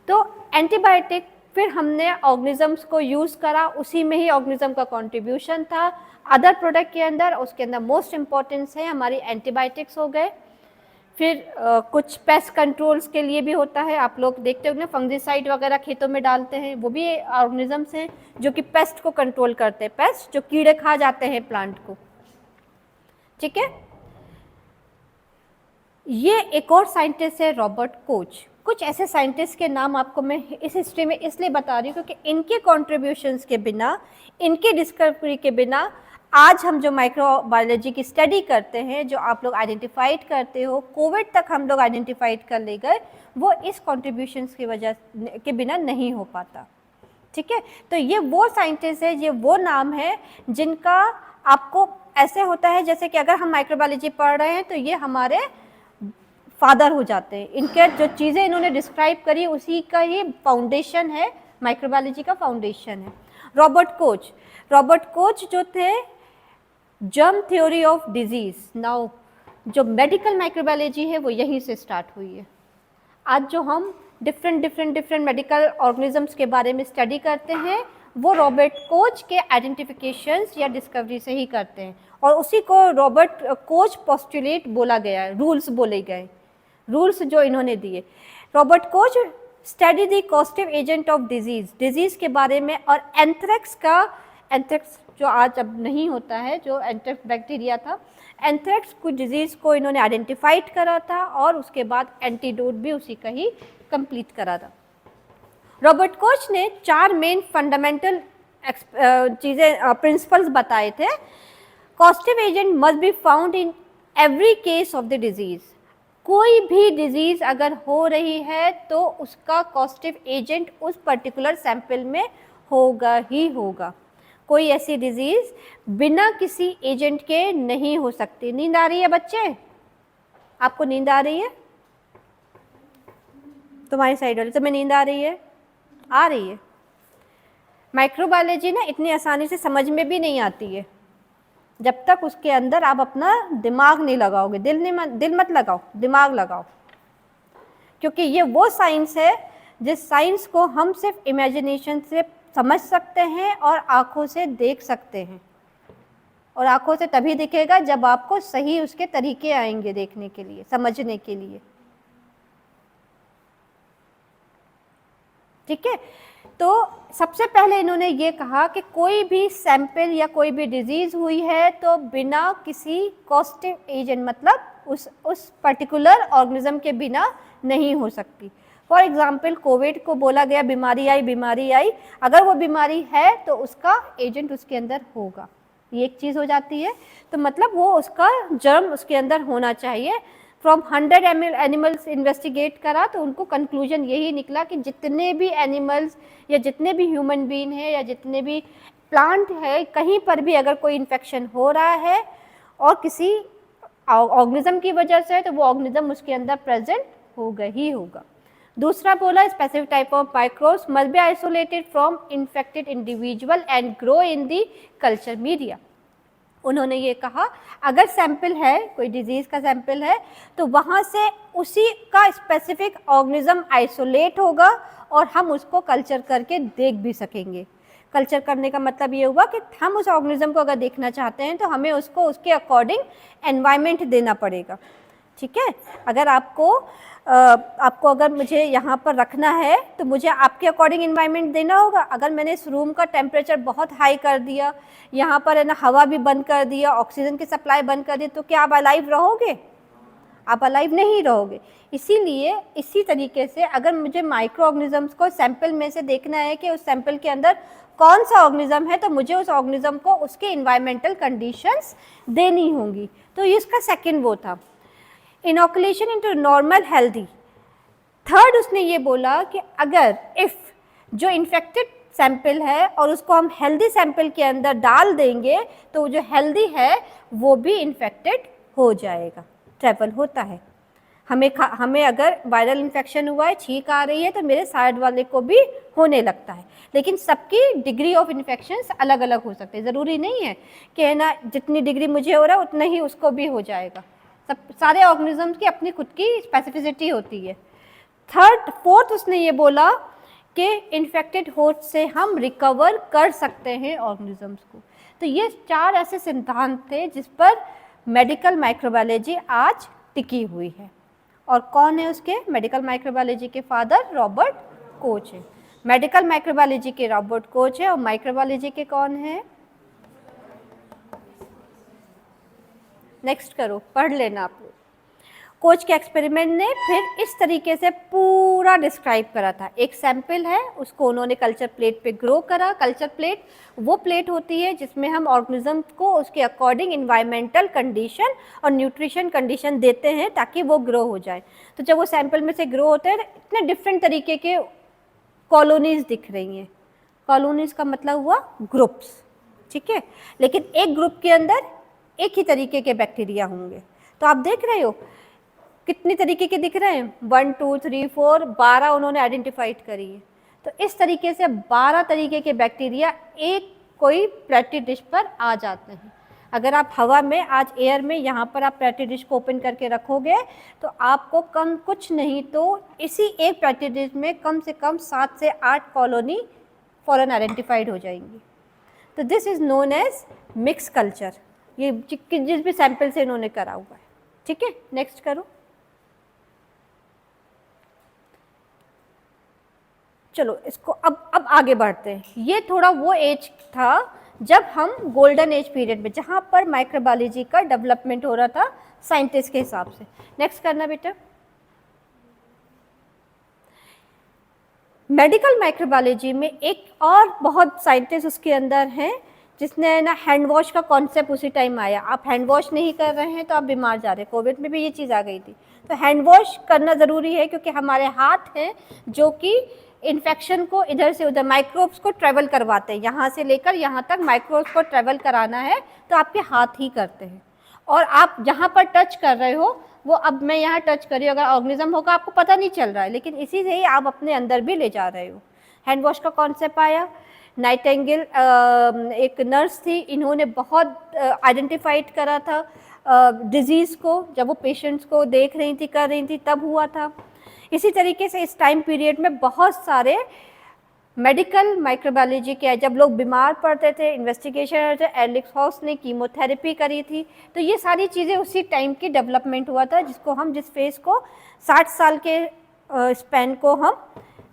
तो एंटीबायोटिक फिर हमने ऑर्गेनिजम्स को यूज़ करा, उसी में ही ऑर्गेनिज्म का कंट्रीब्यूशन था अदर प्रोडक्ट के अंदर। उसके अंदर मोस्ट इम्पॉर्टेंस है हमारी एंटीबायोटिक्स हो गए। फिर कुछ पेस्ट कंट्रोल्स के लिए भी होता है, आप लोग देखते होंगे फंगिसाइड वगैरह खेतों में डालते हैं, वो भी ऑर्गेनिजम्स हैं जो कि पेस्ट को कंट्रोल करते हैं, पेस्ट जो कीड़े खा जाते हैं प्लांट को। ठीक है, ये एक और साइंटिस्ट है रॉबर्ट कोच। कुछ ऐसे साइंटिस्ट के नाम आपको मैं इस हिस्ट्री में इसलिए बता रही हूँ क्योंकि इनके कॉन्ट्रीब्यूशंस के बिना, इनके डिस्कवरी के बिना आज हम जो माइक्रोबायोलॉजी की स्टडी करते हैं, जो आप लोग आइडेंटिफाइड करते हो, कोविड तक हम लोग आइडेंटिफाइड कर ले गए, वो इस कॉन्ट्रीब्यूशंस की वजह के बिना नहीं हो पाता। ठीक है, तो ये वो साइंटिस्ट है, ये वो नाम है जिनका आपको ऐसे होता है जैसे कि अगर हम माइक्रोबायोलॉजी पढ़ रहे हैं तो ये हमारे फादर हो जाते हैं। इनके जो चीज़ें इन्होंने डिस्क्राइब करी उसी का ही फाउंडेशन है, माइक्रोबायोलॉजी का फाउंडेशन है। रॉबर्ट कोच जो थे germ theory of disease, now जो मेडिकल माइक्रोबायोलॉजी है वो यहीं से स्टार्ट हुई है। आज जो हम डिफरेंट मेडिकल ऑर्गेनिजम्स के बारे में स्टडी करते हैं वो रॉबर्ट कोच के आइडेंटिफिकेशंस या डिस्कवरी से ही करते हैं, और उसी को रॉबर्ट कोच पोस्टुलेट बोला गया है, रूल्स बोले गए, रूल्स जो इन्होंने दिए। Robert Koch study the causative agent of disease के बारे में, और एंथ्रेक्स जो आज अब नहीं होता है, जो एंथ्रेक्स बैक्टीरिया था, एंथ्रेक्स कुछ डिजीज़ को इन्होंने आइडेंटिफाइड करा था और उसके बाद एंटीडोट भी उसी का ही कंप्लीट करा था। रॉबर्ट कोच ने 4 मेन फंडामेंटल प्रिंसिपल्स बताए थे। Causative agent must be found in every case of the disease. कोई भी डिजीज़ अगर हो रही है तो उसका कॉस्टिव एजेंट उस पर्टिकुलर सैंपल में होगा ही होगा। कोई ऐसी डिजीज़ बिना किसी एजेंट के नहीं हो सकती। नींद आ रही है बच्चे? आपको नींद आ रही है? तुम्हारी साइड वाली तुम्हें नींद आ रही है? आ रही है। माइक्रोबायोलॉजी ना इतनी आसानी से समझ में भी नहीं आती है जब तक उसके अंदर आप अपना दिमाग नहीं लगाओगे। दिल मत लगाओ, दिमाग लगाओ, क्योंकि ये वो साइंस है जिस साइंस को हम सिर्फ इमेजिनेशन से समझ सकते हैं और आँखों से देख सकते हैं, और आँखों से तभी दिखेगा जब आपको सही उसके तरीके आएंगे देखने के लिए, समझने के लिए। ठीक है, तो सबसे पहले इन्होंने ये कहा कि कोई भी सैंपल या कोई भी डिजीज़ हुई है तो बिना किसी कॉस्टिव एजेंट, मतलब उस पर्टिकुलर ऑर्गेनिज्म के बिना नहीं हो सकती। फॉर एग्जांपल कोविड को बोला गया बीमारी आई, अगर वो बीमारी है तो उसका एजेंट उसके अंदर होगा, ये एक चीज़ हो जाती है। तो मतलब वो उसका जर्म उसके अंदर होना चाहिए। फ्रॉम 100 एनिमल्स इन्वेस्टिगेट करा तो उनको कंक्लूजन यही निकला कि जितने भी एनिमल्स या जितने भी ह्यूमन बीन है या जितने भी प्लांट है, कहीं पर भी अगर कोई इन्फेक्शन हो रहा है और किसी ऑर्गेनिज्म की वजह से है तो वो ऑर्गेनिज्म उसके अंदर प्रेजेंट होगा ही होगा। दूसरा बोला specific type of microbes must be isolated from infected individual and grow in the culture media. उन्होंने ये कहा अगर सैंपल है, कोई डिजीज़ का सैंपल है, तो वहाँ से उसी का स्पेसिफिक ऑर्गेनिज्म आइसोलेट होगा और हम उसको कल्चर करके देख भी सकेंगे। कल्चर करने का मतलब ये हुआ कि हम उस ऑर्गेनिज्म को अगर देखना चाहते हैं तो हमें उसको उसके अकॉर्डिंग एनवायरनमेंट देना पड़ेगा। ठीक है, अगर आपको अगर मुझे यहाँ पर रखना है तो मुझे आपके अकॉर्डिंग एनवायरनमेंट देना होगा। अगर मैंने इस रूम का टेम्परेचर बहुत हाई कर दिया, यहाँ पर है ना हवा भी बंद कर दिया, ऑक्सीजन की सप्लाई बंद कर दी, तो क्या आप अलाइव रहोगे? आप अलाइव नहीं रहोगे। इसीलिए इसी तरीके से अगर मुझे माइक्रो ऑर्गेनिजम्स को सैंपल में से देखना है कि उस सैंपल के अंदर कौन सा ऑर्गेनिज्म है, तो मुझे उस ऑर्गेनिज्म को उसके इन्वायरमेंटल कंडीशंस देनी होंगी। तो इसका सेकेंड वो था inoculation into normal healthy. Third उसने ये बोला कि अगर इफ़ जो इन्फेक्टेड सैंपल है और उसको हम हेल्दी सैंपल के अंदर डाल देंगे तो जो हेल्दी है वो भी इन्फेक्टेड हो जाएगा, ट्रैवल होता है। हमें अगर वायरल इन्फेक्शन हुआ है, छींक आ रही है, तो मेरे साइड वाले को भी होने लगता है, लेकिन सबकी डिग्री ऑफ इन्फेक्शन अलग अलग हो सकते हैं। ज़रूरी नहीं है कि है ना जितनी डिग्री मुझे हो रहा है उतना ही उसको भी हो जाएगा। सब सारे ऑर्गेनिजम्स की अपनी खुद की स्पेसिफिसिटी होती है। फोर्थ उसने ये बोला कि इन्फेक्टेड होस्ट से हम रिकवर कर सकते हैं ऑर्गेनिजम्स को। तो ये 4 ऐसे सिद्धांत थे जिस पर मेडिकल माइक्रोबायोलॉजी आज टिकी हुई है। और कौन है उसके? मेडिकल माइक्रोबायोलॉजी के फादर रॉबर्ट कोच है। मेडिकल माइक्रोबायोलॉजी के रॉबर्ट कोच है और माइक्रोबायोलॉजी के कौन है? नेक्स्ट करो, पढ़ लेना आप लोग। कोच के एक्सपेरिमेंट ने फिर इस तरीके से पूरा डिस्क्राइब करा था। एक सैंपल है, उसको उन्होंने कल्चर प्लेट पे ग्रो करा। कल्चर प्लेट वो प्लेट होती है जिसमें हम ऑर्गेनिज्म को उसके अकॉर्डिंग इन्वायरमेंटल कंडीशन और न्यूट्रिशन कंडीशन देते हैं ताकि वो ग्रो हो जाए। तो जब वो सैंपल में से ग्रो होते हैं इतने डिफरेंट तरीके के कॉलोनीज दिख रही हैं। कॉलोनीज का मतलब हुआ ग्रुप्स, ठीक है, लेकिन एक ग्रुप के अंदर एक ही तरीके के बैक्टीरिया होंगे। तो आप देख रहे हो कितनी तरीके के दिख रहे हैं, 1 2 3 4 12 उन्होंने आइडेंटिफाइड करी है। तो इस तरीके से 12 तरीके के बैक्टीरिया एक कोई प्लेटी डिश पर आ जाते हैं। अगर आप हवा में आज एयर में यहाँ पर आप प्लेटी डिश को ओपन करके रखोगे तो आपको कम कुछ नहीं तो इसी एक प्लेटी डिश में कम से कम 7 से 8 कॉलोनी फॉरन आइडेंटिफाइड हो जाएंगी। तो this is known as mix culture, ये जिस भी सैंपल से इन्होंने करा हुआ है, ठीक है। नेक्स्ट करो। चलो इसको अब आगे बढ़ते हैं। ये थोड़ा वो एज था जब हम गोल्डन एज पीरियड में, जहाँ पर माइक्रोबायोलॉजी का डेवलपमेंट हो रहा था साइंटिस्ट के हिसाब से। नेक्स्ट करना बेटा। मेडिकल माइक्रोबायोलॉजी में एक और बहुत साइंटिस्ट उसके अंदर हैं जिसने ना हैंड वॉश का कॉन्सेप्ट उसी टाइम आया। आप हैंड वॉश नहीं कर रहे हैं तो आप बीमार जा रहे हैं। कोविड में भी ये चीज़ आ गई थी। तो हैंड वॉश करना ज़रूरी है क्योंकि हमारे हाथ हैं जो कि इन्फेक्शन को इधर से उधर माइक्रोब्स को ट्रेवल करवाते हैं। यहाँ से लेकर यहाँ तक माइक्रोब्स को ट्रेवल कराना है तो आपके हाथ ही करते हैं। और आप जहाँ पर टच कर रहे हो वो, अब मैं यहाँ टच कर रही हूँ, अगर ऑर्गेनिज्म होगा आपको पता नहीं चल रहा है, लेकिन इसी से ही आप अपने अंदर भी ले जा रहे हो। हैंड वॉश का कॉन्सेप्ट आया। नाइटिंगेल एक नर्स थी, इन्होंने बहुत आइडेंटिफाइड करा था डिजीज़ को, जब वो पेशेंट्स को देख रही थी कर रही थी तब हुआ था। इसी तरीके से इस टाइम पीरियड में बहुत सारे मेडिकल माइक्रोबायोलॉजी के, जब लोग बीमार पड़ते थे, इन्वेस्टिगेशन थे, एलिक्स हाउस ने कीमोथेरेपी करी थी। तो ये सारी चीज़ें उसी टाइम की डेवलपमेंट हुआ था जिसको हम, जिस फेज को 60 साल के स्पैन को हम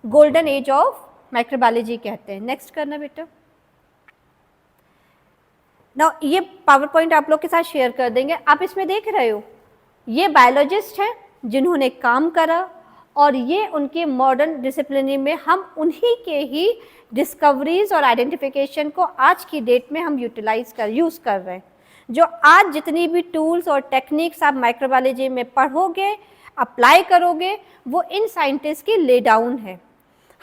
गोल्डन एज ऑफ माइक्रोबायोलॉजी कहते हैं। नेक्स्ट करना बेटा। ना ये पावर पॉइंट आप लोग के साथ शेयर कर देंगे। आप इसमें देख रहे हो ये बायोलॉजिस्ट हैं जिन्होंने काम करा और ये उनके मॉडर्न डिसिप्लिन में हम उन्हीं के ही डिस्कवरीज और आइडेंटिफिकेशन को आज की डेट में हम यूज़ कर रहे हैं। जो आज जितनी भी टूल्स और टेक्निक्स आप माइक्रोबायोलॉजी में पढ़ोगे, अप्लाई करोगे, वो इन साइंटिस्ट की ले डाउन है।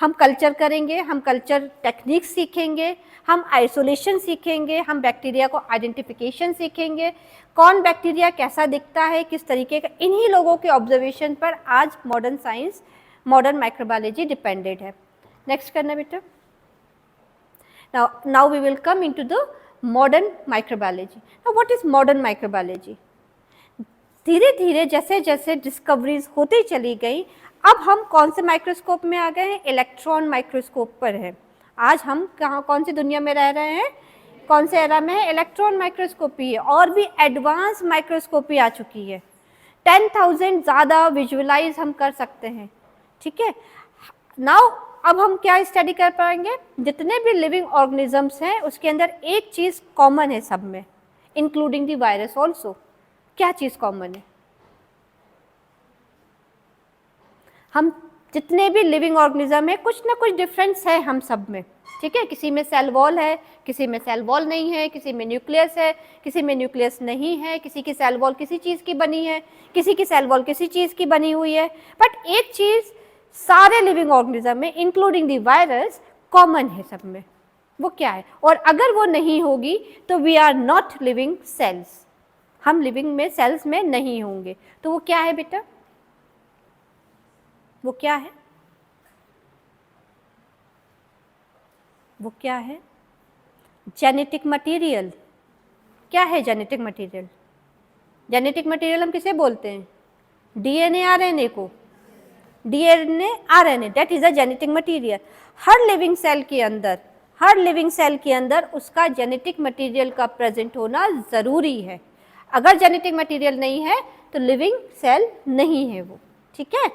हम कल्चर करेंगे, हम कल्चर टेक्निक्स सीखेंगे, हम आइसोलेशन सीखेंगे, हम बैक्टीरिया को आइडेंटिफिकेशन सीखेंगे, कौन बैक्टीरिया कैसा दिखता है, किस तरीके का, इन्हीं लोगों के ऑब्जर्वेशन पर आज modern science, modern microbiology depended है। नेक्स्ट करना बेटा। Now we will come into the modern microbiology. Now what is modern microbiology? धीरे धीरे जैसे जैसे डिस्कवरीज होती चली गई, अब हम कौन से माइक्रोस्कोप में आ गए हैं? इलेक्ट्रॉन माइक्रोस्कोप पर है। आज हम कौन सी दुनिया में रह रहे हैं? कौन से एरा में है? इलेक्ट्रॉन माइक्रोस्कोपी है। और भी एडवांस माइक्रोस्कोपी आ चुकी है। 10,000 ज़्यादा विजुअलाइज हम कर सकते हैं, ठीक है। नाउ अब हम क्या स्टडी कर पाएंगे? जितने भी लिविंग ऑर्गेनिजम्स हैं उसके अंदर एक चीज़ कॉमन है सब में, इंक्लूडिंग द वायरस ऑल्सो। क्या चीज़ कॉमन है? हम जितने भी लिविंग ऑर्गेनिज्म है कुछ ना कुछ डिफरेंस है हम सब में, ठीक है। किसी में सेल वॉल है, किसी में सेल वॉल नहीं है, किसी में न्यूक्लियस है, किसी में न्यूक्लियस नहीं है, किसी की सेल वॉल किसी चीज़ की बनी है, किसी की सेल वॉल किसी चीज़ की बनी हुई है। बट एक चीज़ सारे लिविंग ऑर्गेनिज्म में इंक्लूडिंग द वायरस कॉमन है सब में। वो क्या है? और अगर वो नहीं होगी तो we are not living cells, हम लिविंग में सेल्स में नहीं होंगे। तो वो क्या है बेटा? वो क्या है? वो क्या है? Genetic material. क्या है जेनेटिक मटेरियल? जेनेटिक मटेरियल हम किसे बोलते हैं? डीएनए आरएनए को। DNA RNA that is a genetic material. हर लिविंग सेल के अंदर, हर लिविंग सेल के अंदर उसका जेनेटिक मटेरियल का प्रेजेंट होना ज़रूरी है। अगर जेनेटिक मटेरियल नहीं है तो लिविंग सेल नहीं है वो, ठीक है।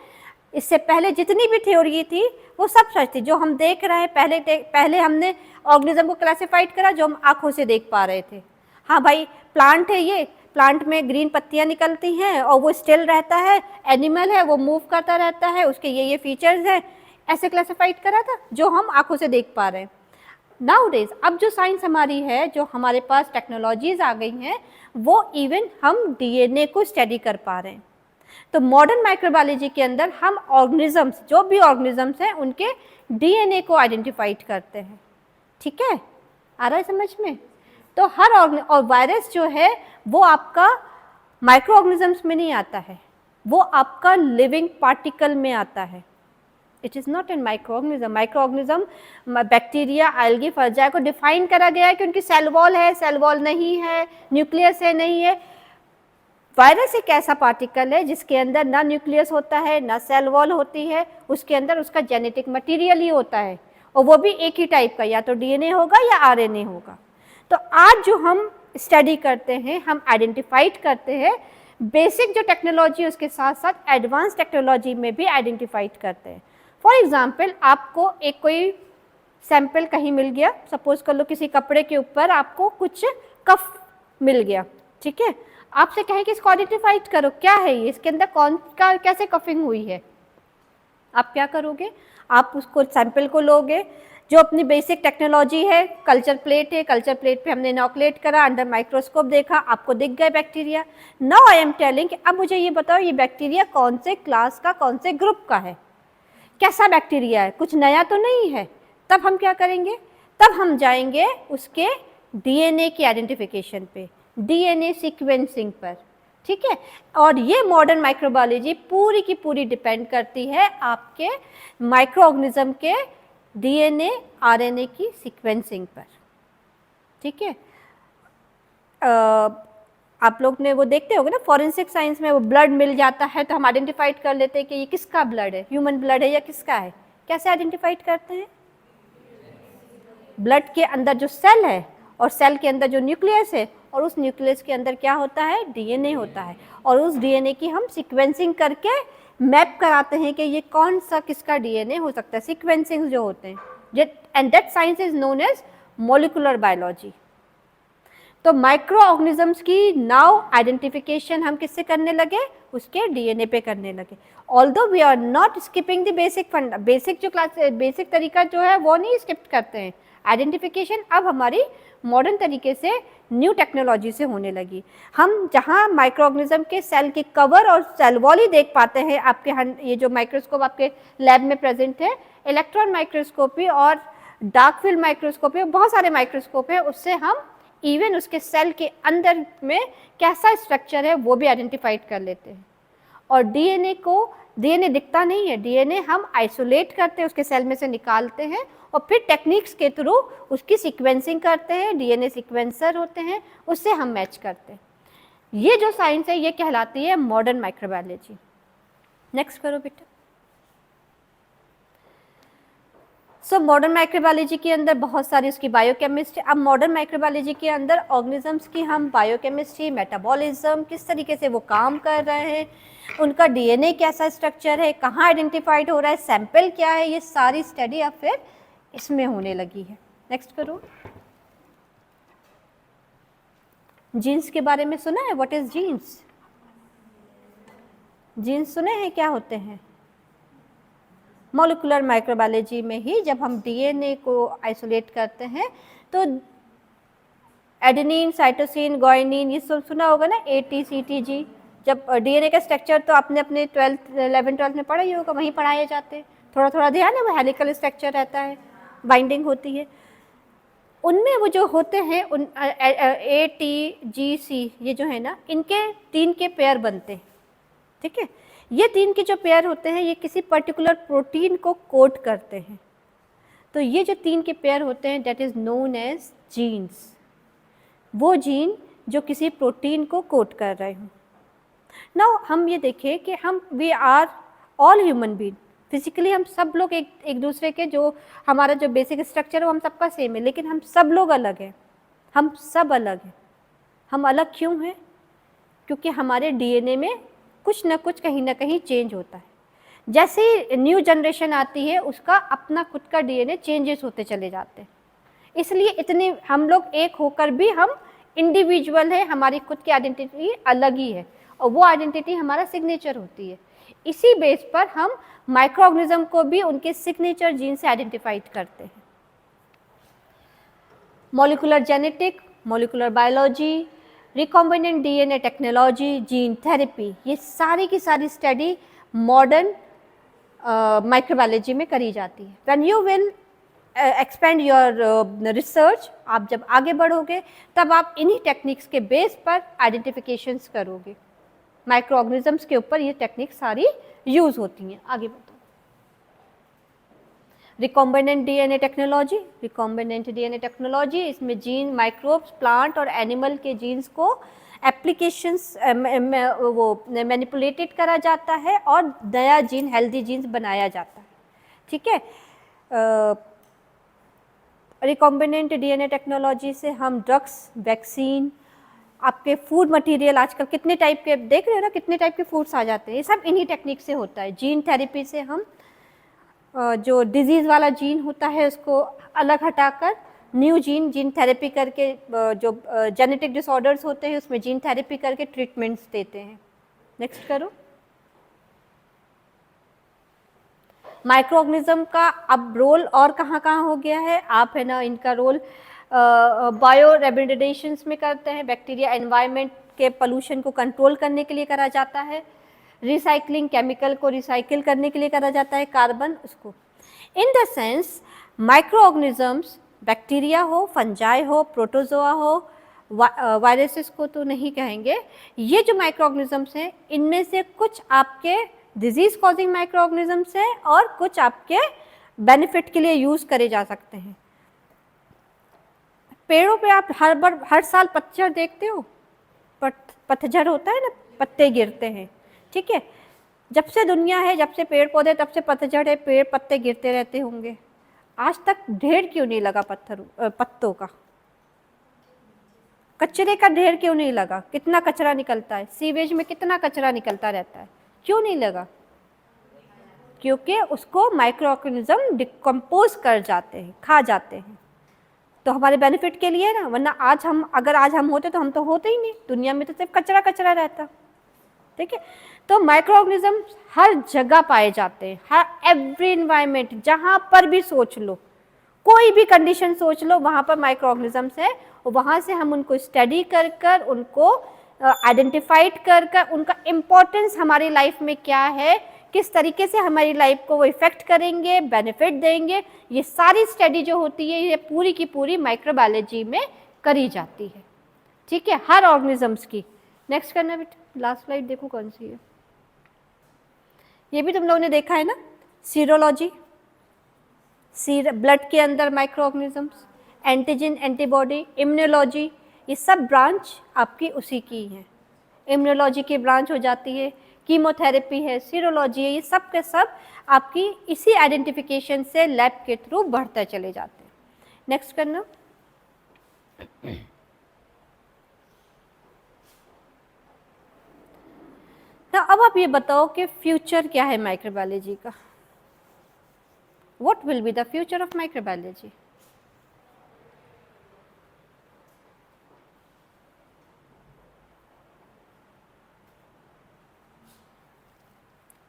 इससे पहले जितनी भी थ्योरी थी वो सब सच थी। जो हम देख रहे हैं, पहले हमने ऑर्गेनिज्म को क्लासिफाइड करा जो हम आँखों से देख पा रहे थे। हाँ भाई प्लांट है, ये प्लांट में ग्रीन पत्तियां निकलती हैं और वो स्टिल रहता है, एनिमल है वो मूव करता रहता है, उसके ये फीचर्स हैं, ऐसे क्लासिफाइड करा था जो हम आंखों से देख पा रहे हैं। नाउडेज अब जो साइंस हमारी है, जो हमारे पास टेक्नोलॉजीज आ गई हैं, वो इवन हम डीएनए को स्टडी कर पा रहे हैं। तो मॉडर्न माइक्रोबायोलॉजी के अंदर हम ऑर्गेनिजम्स, जो भी ऑर्गेनिजम्स हैं उनके डीएनए को आइडेंटिफाइड करते हैं। ठीक है, आ रहा है समझ में? तो हर और वायरस जो है वो आपका माइक्रो ऑर्गेनिजम्स में नहीं आता है, वो आपका लिविंग पार्टिकल में आता है। It is not an micro organism. Micro organism bacteria, algae, fungi को डिफाइन करा गया है कि उनकी सेल वॉल है, सेल वॉल नहीं है, न्यूक्लियस है, नहीं है। वायरस एक ऐसा पार्टिकल है जिसके अंदर ना न्यूक्लियस होता है, ना सेल वॉल होती है, उसके अंदर उसका जेनेटिक मटेरियल ही होता है, और वो भी एक ही टाइप का, या तो डीएनए होगा या आरएनए होगा। तो आज जो हम स्टडी करते हैं, हम आइडेंटिफाइड करते हैं, बेसिक जो टेक्नोलॉजी उसके साथ साथ एडवांस टेक्नोलॉजी में भी आइडेंटिफाइड करते हैं। फॉर एग्जाम्पल, आपको एक कोई सैंपल कहीं मिल गया, सपोज कर लो किसी कपड़े के ऊपर आपको कुछ कफ मिल गया, ठीक है, आपसे कहें कि इसको आइडेंटिफाइड करो, क्या है ये, इसके अंदर कौन का कैसे कफिंग हुई है, आप क्या करोगे? आप उसको सैंपल को लोगे, जो अपनी बेसिक टेक्नोलॉजी है, कल्चर प्लेट है, कल्चर प्लेट पे हमने इनोकुलेट करा, अंडर माइक्रोस्कोप देखा, आपको दिख गए bacteria. Now I am telling, अब मुझे ये बताओ ये बैक्टीरिया कौन से क्लास का, कौन से ग्रुप का है, कैसा बैक्टीरिया है, कुछ नया तो नहीं है। तब हम क्या करेंगे? तब हम जाएंगे उसके डीएनए की आइडेंटिफिकेशन पे, डीएनए सीक्वेंसिंग पर, ठीक है। और ये मॉडर्न माइक्रोबायोलॉजी पूरी की पूरी डिपेंड करती है आपके माइक्रो ऑर्गेनिज्म के डीएनए आरएनए की सीक्वेंसिंग पर, ठीक है। आप लोग ने वो देखते होंगे ना, फॉरेंसिक साइंस में वो ब्लड मिल जाता है तो हम आइडेंटिफाइड कर लेते हैं कि ये किसका ब्लड है, ह्यूमन ब्लड है या किसका है। कैसे आइडेंटिफाइड करते हैं? ब्लड के अंदर जो सेल है और सेल के अंदर जो न्यूक्लियस है, और उस न्यूक्लियस के अंदर क्या होता है? डीएनए होता है, और उस डीएनए की हम सीक्वेंसिंग करके मैप कराते हैं कि ये कौन सा किसका डीएनए हो सकता है, सीक्वेंसिंग जो होते हैं, and that science is known as molecular biology. तो माइक्रो ऑर्गेनिजम्स की नाउ आइडेंटिफिकेशन हम किससे करने लगे? उसके डीएनए पे करने लगे। Although we are not skipping the basic जो क्लास, बेसिक तरीका जो है वो नहीं स्किप करते हैं। आइडेंटिफिकेशन अब हमारी मॉडर्न तरीके से न्यू टेक्नोलॉजी से होने लगी। हम जहाँ माइक्रो ऑर्गेनिज्म के सेल के कवर और सेल वॉल ही देख पाते हैं, आपके ये जो माइक्रोस्कोप आपके लैब में प्रेजेंट है, इलेक्ट्रॉन माइक्रोस्कोपी और डार्क फील्ड माइक्रोस्कोपी, बहुत सारे माइक्रोस्कोप है, उससे हम इवन उसके सेल के अंदर में कैसा स्ट्रक्चर है वो भी आइडेंटिफाइड कर लेते हैं। और डीएनए दिखता नहीं है, डीएनए हम आइसोलेट करते हैं, उसके सेल में से निकालते हैं और फिर टेक्निक्स के थ्रू उसकी सीक्वेंसिंग करते हैं, डीएनए सीक्वेंसर होते हैं, उससे हम मैच करते हैं। ये जो साइंस है ये कहलाती है मॉडर्न माइक्रोबायोलॉजी। नेक्स्ट करो बेटा। सो मॉडर्न माइक्रोबायोलॉजी के अंदर बहुत सारी उसकी बायोकेमिस्ट्री। अब मॉडर्न माइक्रोबायोलॉजी के अंदर ऑर्गेनिजम्स की हम बायोकेमिस्ट्री, मेटाबॉलिज्म, किस तरीके से वो काम कर रहे हैं, उनका डीएनए कैसा स्ट्रक्चर है, कहाँ आइडेंटिफाइड हो रहा है, सैंपल क्या है, ये सारी स्टडी अब फिर इसमें होने लगी है। नेक्स्ट करो। जीन्स के बारे में सुना है? What is jeans? जीन्स सुने हैं क्या होते हैं? मॉलिक्यूलर माइक्रोबायोलॉजी में ही जब हम डीएनए को आइसोलेट करते हैं तो एडेनिन, साइटोसिन, गुआनिन, ये सब सुना होगा ना, ATCTG। जब डीएनए का स्ट्रक्चर तो आपने अपने 11th-12th में पढ़ा ही होगा, वहीं पढ़ाए जाते हैं, थोड़ा थोड़ा ध्यान है, वो हेलिकल स्ट्रक्चर रहता है, बाइंडिंग होती है उनमें। वो जो होते हैं उन ATGC ये जो है ना, इनके 3 के पेयर बनते हैं, ठीक है। ये 3 के जो पेयर होते हैं ये किसी पर्टिकुलर प्रोटीन को कोड करते हैं। तो ये जो 3 के पेयर होते हैं that is known as genes. वो जीन जो किसी प्रोटीन को कोड कर रहे हों। नाउ हम ये देखें कि हम we are all human being, physically हम सब लोग एक दूसरे के, जो हमारा जो बेसिक स्ट्रक्चर है वो हम सबका सेम है, लेकिन हम सब लोग अलग हैं, हम सब अलग हैं। हम अलग क्यों हैं? क्योंकि हमारे डीएनए में कुछ ना कुछ कहीं ना कहीं चेंज होता है। जैसे ही न्यू जनरेशन आती है उसका अपना खुद का डीएनए चेंजेस होते चले जाते हैं। इसलिए इतने हम लोग एक होकर भी हम इंडिविजुअल है, हमारी खुद की आइडेंटिटी अलग ही है और वो आइडेंटिटी हमारा सिग्नेचर होती है। इसी बेस पर हम माइक्रो ऑर्गेनिज्म को भी उनके सिग्नेचर जीन से आइडेंटिफाइड करते हैं। Molecular genetic, molecular biology, recombinant DNA technology, gene therapy, ये सारी की सारी स्टडी मॉडर्न माइक्रोबायोलॉजी में करी जाती है। When you will expand your research, आप जब आगे बढ़ोगे तब आप इन्हीं टेक्निक्स के बेस पर आइडेंटिफिकेशंस करोगे। माइक्रो ऑर्गेनिजम्स के ऊपर ये टेक्निक सारी यूज होती हैं। आगे बताओ। Recombinant DNA technology, recombinant DNA technology, इसमें जीन, माइक्रोब्स, प्लांट और एनिमल के जीन्स को एप्लीकेशंस वो मैनिपुलेटेड करा जाता है और नया जीन, हेल्दी जीन्स बनाया जाता है। ठीक है। रिकॉम्बिनेंट डीएनए टेक्नोलॉजी से हम ड्रग्स, वैक्सीन, आपके फूड मटेरियल, आजकल कितने टाइप के देख रहे हो ना, कितने टाइप के फूड्स आ जाते हैं, ये सब इन्हीं टेक्निक से होता है। जीन थेरेपी से हम जो डिजीज़ वाला जीन होता है उसको अलग हटाकर न्यू जीन, जीन थेरेपी करके जो जेनेटिक डिसऑर्डर्स होते हैं उसमें जीन थेरेपी करके ट्रीटमेंट्स देते हैं। नेक्स्ट करो। माइक्रो ऑर्गेनिज्म का अब रोल और कहाँ कहाँ हो गया है, आप है ना इनका रोल बायो रेमिडिएशंस में करते हैं। बैक्टीरिया एनवायरनमेंट के पोल्यूशन को कंट्रोल करने के लिए करा जाता है। रिसाइकलिंग, केमिकल को रिसाइकिल करने के लिए करा जाता है, कार्बन उसको। In the sense micro organisms, bacteria हो, फंजाई हो, प्रोटोजोआ हो, वायरसेस को तो नहीं कहेंगे, ये जो माइक्रो ऑर्गेनिजम्स हैं इनमें से कुछ आपके डिजीज कॉजिंग माइक्रो ऑर्गेनिजम्स हैं और कुछ आपके बेनिफिट के लिए यूज करे जा सकते हैं। पेड़ों पे आप हर साल पतझड़ देखते हो, पतझड़ होता है ना, पत्ते गिरते हैं। ठीक है। जब से दुनिया है, जब से पेड़ पौधे, तब से पतझड़ है, पेड़ पत्ते गिरते रहते होंगे। आज तक ढेर क्यों नहीं लगा पत्तों का? कचरे का ढेर क्यों नहीं लगा? कितना कचरा निकलता है, सीवेज में कितना कचरा निकलता रहता है, क्यों नहीं लगा? क्योंकि उसको माइक्रो ऑर्गेनिज्म डिकम्पोज कर जाते हैं, खा जाते हैं। तो हमारे बेनिफिट के लिए ना, वरना अगर आज हम होते तो हम तो होते ही नहीं, दुनिया में तो सिर्फ कचरा कचरा रहता। ठीक है। तो माइक्रो ऑर्गेनिज्म हर जगह पाए जाते हैं, हर एवरी इन्वायरमेंट, जहाँ पर भी सोच लो, कोई भी कंडीशन सोच लो, वहाँ पर माइक्रो ऑर्गेनिजम्स है। और वहाँ से हम उनको स्टडी कर उनको आइडेंटिफाइड कर उनका इम्पोर्टेंस हमारी लाइफ में क्या है, किस तरीके से हमारी लाइफ को वो इफेक्ट करेंगे, बेनिफिट देंगे, ये सारी स्टडी जो होती है ये पूरी की पूरी माइक्रोबायोलॉजी में करी जाती है। ठीक है, हर ऑर्गेनिजम्स की। नेक्स्ट करना बेटा, लास्ट स्लाइड देखो कौन सी है। ये भी तुम लोगों ने देखा है ना, सीरोलॉजी, ब्लड के अंदर micro organisms, antigen, antibody, immunology, ये सब ब्रांच आपकी उसी की है। इम्यूनोलॉजी की ब्रांच हो जाती है, कीमोथेरेपी है, सीरोलॉजी है, ये सब के सब आपकी इसी आइडेंटिफिकेशन से लैब के थ्रू बढ़ते चले जाते हैं। नेक्स्ट करना। तो अब आप ये बताओ कि फ्यूचर क्या है माइक्रोबायोलॉजी का? What will be the future of microbiology?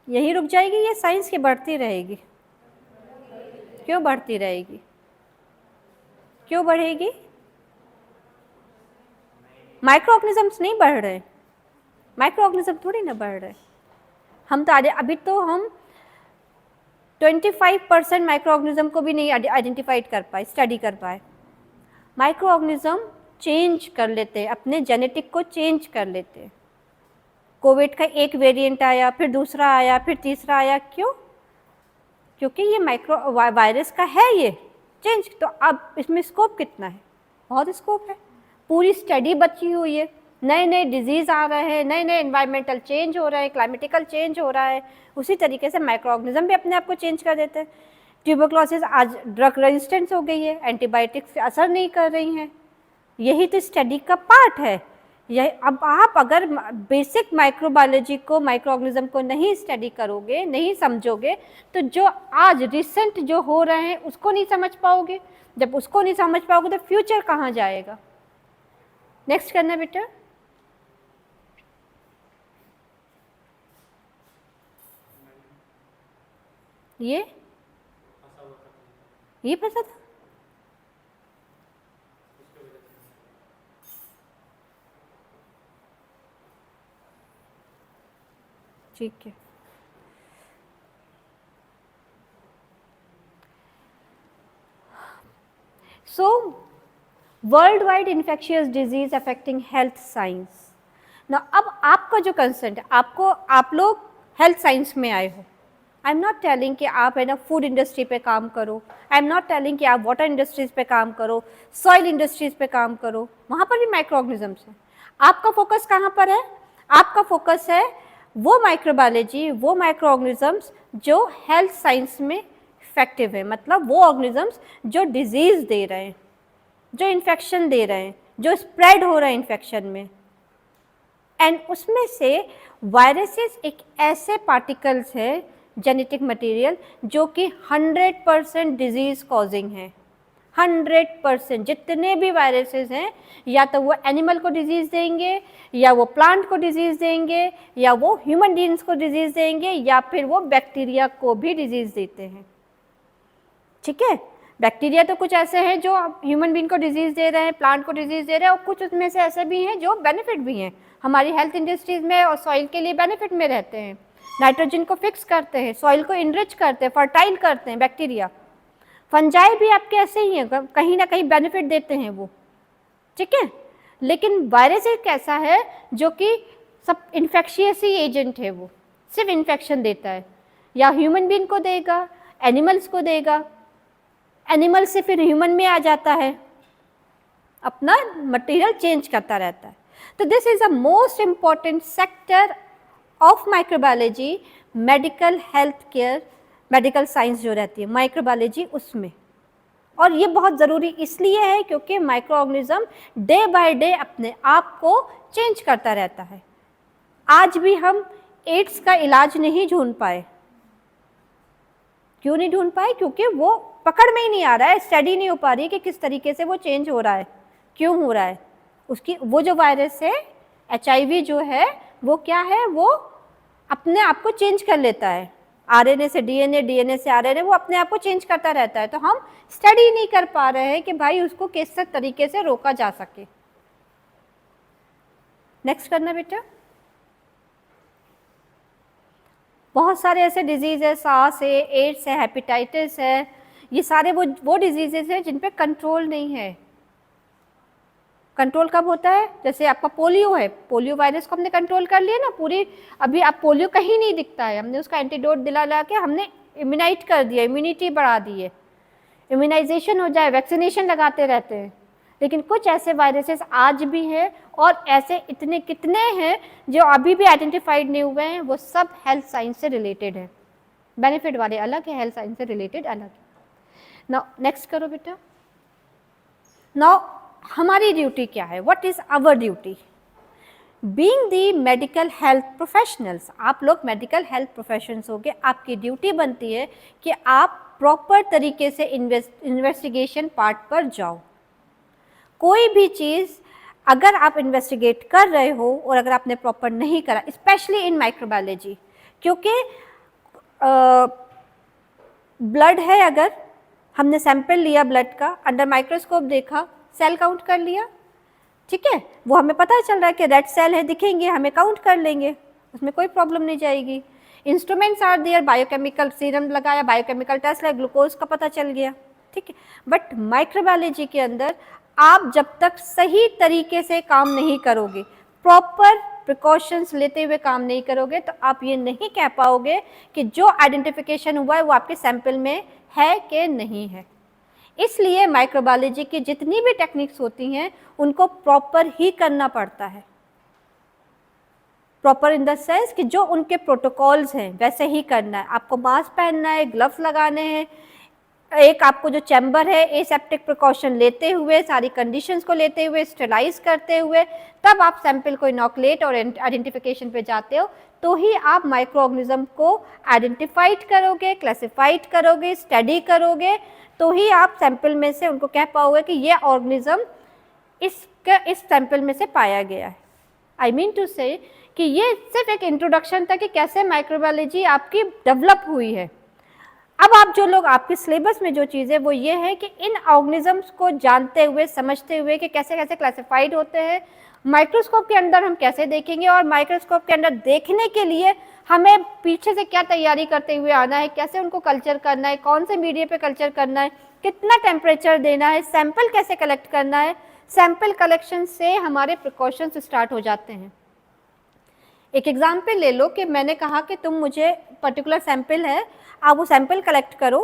यही रुक जाएगी या साइंस की बढ़ती रहेगी? क्यों बढ़ती रहेगी? क्यों बढ़ेगी? माइक्रो ऑर्गेनिजम्स नहीं बढ़ रहे, माइक्रो ऑर्गेनिज्म थोड़ी ना बढ़ रहे। हम तो अभी तो हम 25% माइक्रो ऑर्गेनिज्म को भी नहीं आइडेंटिफाइड कर पाए, स्टडी कर पाए। माइक्रो ऑर्गेनिज्म चेंज कर लेते हैं, अपने जेनेटिक को चेंज कर लेते हैं। कोविड का एक वेरिएंट आया, फिर दूसरा आया, फिर तीसरा आया, क्यों? क्योंकि ये माइक्रो वायरस का है ये चेंज। तो अब इसमें स्कोप कितना है? बहुत स्कोप है, पूरी स्टडी बची हुई है। नए नए डिजीज़ आ रहे हैं, नए नए एनवायरमेंटल चेंज हो रहे हैं, क्लाइमेटिकल चेंज हो रहा है। उसी तरीके से माइक्रो ऑर्गेनिज्म भी अपने आप को चेंज कर देते हैं। ट्यूबरक्लोसिस आज ड्रग रेजिस्टेंस हो गई है, एंटीबायोटिक्स असर नहीं कर रही हैं। यही तो स्टडी का पार्ट है। यही अब आप अगर बेसिक माइक्रोबायोलॉजी को, माइक्रो ऑर्गेनिज्म को नहीं स्टडी करोगे, नहीं समझोगे, तो जो आज रिसेंट जो हो रहे हैं उसको नहीं समझ पाओगे। जब उसको नहीं समझ पाओगे तो फ्यूचर कहाँ जाएगा? नेक्स्ट करना बेटा, ये फंसा था, ठीक है। So world wide infectious disease affecting health science ना। अब आपका जो कंसर्न है, आप लोग हेल्थ साइंस में आए हो। आई एम नॉट टेलिंग कि आप है ना फूड इंडस्ट्री पे काम करो, आई एम नॉट टेलिंग कि आप वाटर इंडस्ट्रीज पे काम करो, सॉइल इंडस्ट्रीज पे काम करो, वहाँ पर भी माइक्रो ऑर्गेनिजम्स हैं। आपका फोकस कहाँ पर है? आपका फोकस है वो माइक्रोबायोलॉजी, वो माइक्रो ऑर्गेनिजम्स जो हेल्थ साइंस में इफेक्टिव है, मतलब वो ऑर्गेनिजम्स जो डिजीज़ दे रहे हैं, जो इन्फेक्शन दे रहे हैं, जो स्प्रेड हो रहा है इन्फेक्शन में। एंड उसमें से वायरसेस एक ऐसे पार्टिकल्स है, जेनेटिक मटेरियल, जो कि 100% डिजीज़ कॉजिंग है। 100% जितने भी वायरसेस हैं, या तो वो एनिमल को डिजीज़ देंगे, या वो प्लांट को डिजीज़ देंगे, या वो ह्यूमन बीइंग्स को डिजीज़ देंगे, या फिर वो बैक्टीरिया को भी डिजीज़ देते हैं। ठीक है, बैक्टीरिया तो कुछ ऐसे हैं जो ह्यूमन बीइंग को डिजीज़ दे रहे हैं, प्लांट को डिजीज़ दे रहे हैं, और कुछ उसमें से ऐसे भी हैं जो बेनिफिट भी हैं, हमारी हेल्थ इंडस्ट्रीज़ में और सॉइल के लिए बेनिफिट में रहते हैं। नाइट्रोजन को फिक्स करते हैं, सॉइल को इनरिच करते हैं, फर्टाइल करते हैं बैक्टीरिया। फंजाई भी आपके ऐसे ही हैं, कहीं ना कहीं बेनिफिट देते हैं वो। ठीक है, लेकिन वायरस एक ऐसा है जो कि सब इन्फेक्शियस ही एजेंट है, वो सिर्फ इन्फेक्शन देता है, या ह्यूमन बीइंग को देगा, एनिमल्स को देगा, एनिमल से फिर ह्यूमन में आ जाता है, अपना मटेरियल चेंज करता रहता है। तो this is a most important sector of microbiology, medical health care, medical science जो रहती है माइक्रोबायोलॉजी उसमें। और ये बहुत ज़रूरी इसलिए है क्योंकि micro organism day by day अपने आप को चेंज करता रहता है। आज भी हम एड्स का इलाज नहीं ढूंढ पाए। क्यों नहीं ढूंढ पाए? क्योंकि वो पकड़ में ही नहीं आ रहा है, स्टडी नहीं हो पा रही कि किस तरीके से वो चेंज हो रहा है, क्यों हो रहा है। उसकी वो जो वायरस है, HIV जो है, वो क्या है, वो अपने आप को चेंज कर लेता है, RNA से DNA, DNA से RNA, वो अपने आप को चेंज करता रहता है। तो हम स्टडी नहीं कर पा रहे हैं कि भाई उसको किस तरीके से रोका जा सके। नेक्स्ट करना बेटा। बहुत सारे ऐसे डिजीज़ है, सांस है, एड्स है, हेपेटाइटिस है, ये सारे वो डिजीजेज हैं जिन पे कंट्रोल नहीं है। कंट्रोल कब होता है? जैसे आपका पोलियो है, पोलियो वायरस को हमने कंट्रोल कर लिया ना पूरी, अभी अब पोलियो कहीं नहीं दिखता है, हमने उसका एंटीडोट दिला के हमने इम्यूनाइट कर दिया, इम्यूनिटी बढ़ा दी है, इम्यूनाइजेशन हो जाए, वैक्सीनेशन लगाते रहते हैं। लेकिन कुछ ऐसे वायरसेस आज भी हैं, और ऐसे इतने कितने हैं जो अभी भी आइडेंटिफाइड नहीं हुए हैं, वो सब हेल्थ साइंस से रिलेटेड है। बेनिफिट वाले अलग है, हेल्थ साइंस से रिलेटेड अलग है। नाउ नेक्स्ट करो बेटा। नाउ हमारी ड्यूटी क्या है? What is our duty? Being the medical health professionals, आप लोग मेडिकल हेल्थ प्रोफेशनल्स हो गए, आपकी ड्यूटी बनती है कि आप प्रॉपर तरीके से इन्वेस्टिगेशन पार्ट पर जाओ। कोई भी चीज़ अगर आप इन्वेस्टिगेट कर रहे हो और अगर आपने प्रॉपर नहीं करा, स्पेशली इन माइक्रोबायोलॉजी, क्योंकि ब्लड है, अगर हमने सैंपल लिया ब्लड का, अंडर माइक्रोस्कोप देखा, सेल काउंट कर लिया, ठीक है, वो हमें पता चल रहा है कि रेड सेल है, दिखेंगे, हमें काउंट कर लेंगे, उसमें कोई प्रॉब्लम नहीं जाएगी। Instruments are there, biochemical serum लगाया, बायोकेमिकल टेस्ट लगा, ग्लूकोज का पता चल गया, ठीक है। बट माइक्रोबायोलॉजी के अंदर आप जब तक सही तरीके से काम नहीं करोगे, प्रॉपर प्रिकॉशंस लेते हुए काम नहीं करोगे, तो आप ये नहीं कह पाओगे कि जो आइडेंटिफिकेशन हुआ है वो आपके सैंपल में है कि नहीं है। इसलिए माइक्रोबायोलॉजी की जितनी भी टेक्निक्स होती हैं उनको प्रॉपर ही करना पड़ता है। प्रॉपर इन द सेंस कि जो उनके प्रोटोकॉल्स हैं वैसे ही करना है। आपको मास्क पहनना है, ग्लव्स लगाने हैं, एक आपको जो चैम्बर है एसेप्टिक प्रिकॉशन लेते हुए, सारी कंडीशंस को लेते हुए, स्टेलाइज करते हुए, तब आप सैंपल को इनोकुलेट और आइडेंटिफिकेशन पे जाते हो, तो ही आप माइक्रो ऑर्गेनिज्म को आइडेंटिफाइड करोगे, क्लासिफाइड करोगे, स्टडी करोगे, तो ही आप सैंपल में से उनको कह पाओगे कि ये ऑर्गेनिज्म इस कि इस सैंपल में से पाया गया है। आई मीन टू से कि ये सिर्फ एक इंट्रोडक्शन था कि कैसे माइक्रोबायोलॉजी आपकी डेवलप हुई है। अब आप जो लोग आपके सिलेबस में जो चीज़ है वो ये है कि इन ऑर्गेनिजम्स को जानते हुए समझते हुए कि कैसे कैसे क्लासिफाइड होते हैं, माइक्रोस्कोप के अंदर हम कैसे देखेंगे, और माइक्रोस्कोप के अंदर देखने के लिए हमें पीछे से क्या तैयारी करते हुए आना है, कैसे उनको कल्चर करना है, कौन से मीडिया पे कल्चर करना है, कितना टेम्परेचर देना है, सैंपल कैसे कलेक्ट करना है। सैंपल कलेक्शन से हमारे प्रिकॉशंस स्टार्ट हो जाते हैं। एक एग्जाम्पल ले लो कि मैंने कहा कि तुम मुझे पर्टिकुलर सैंपल है, आप वो सैंपल कलेक्ट करो,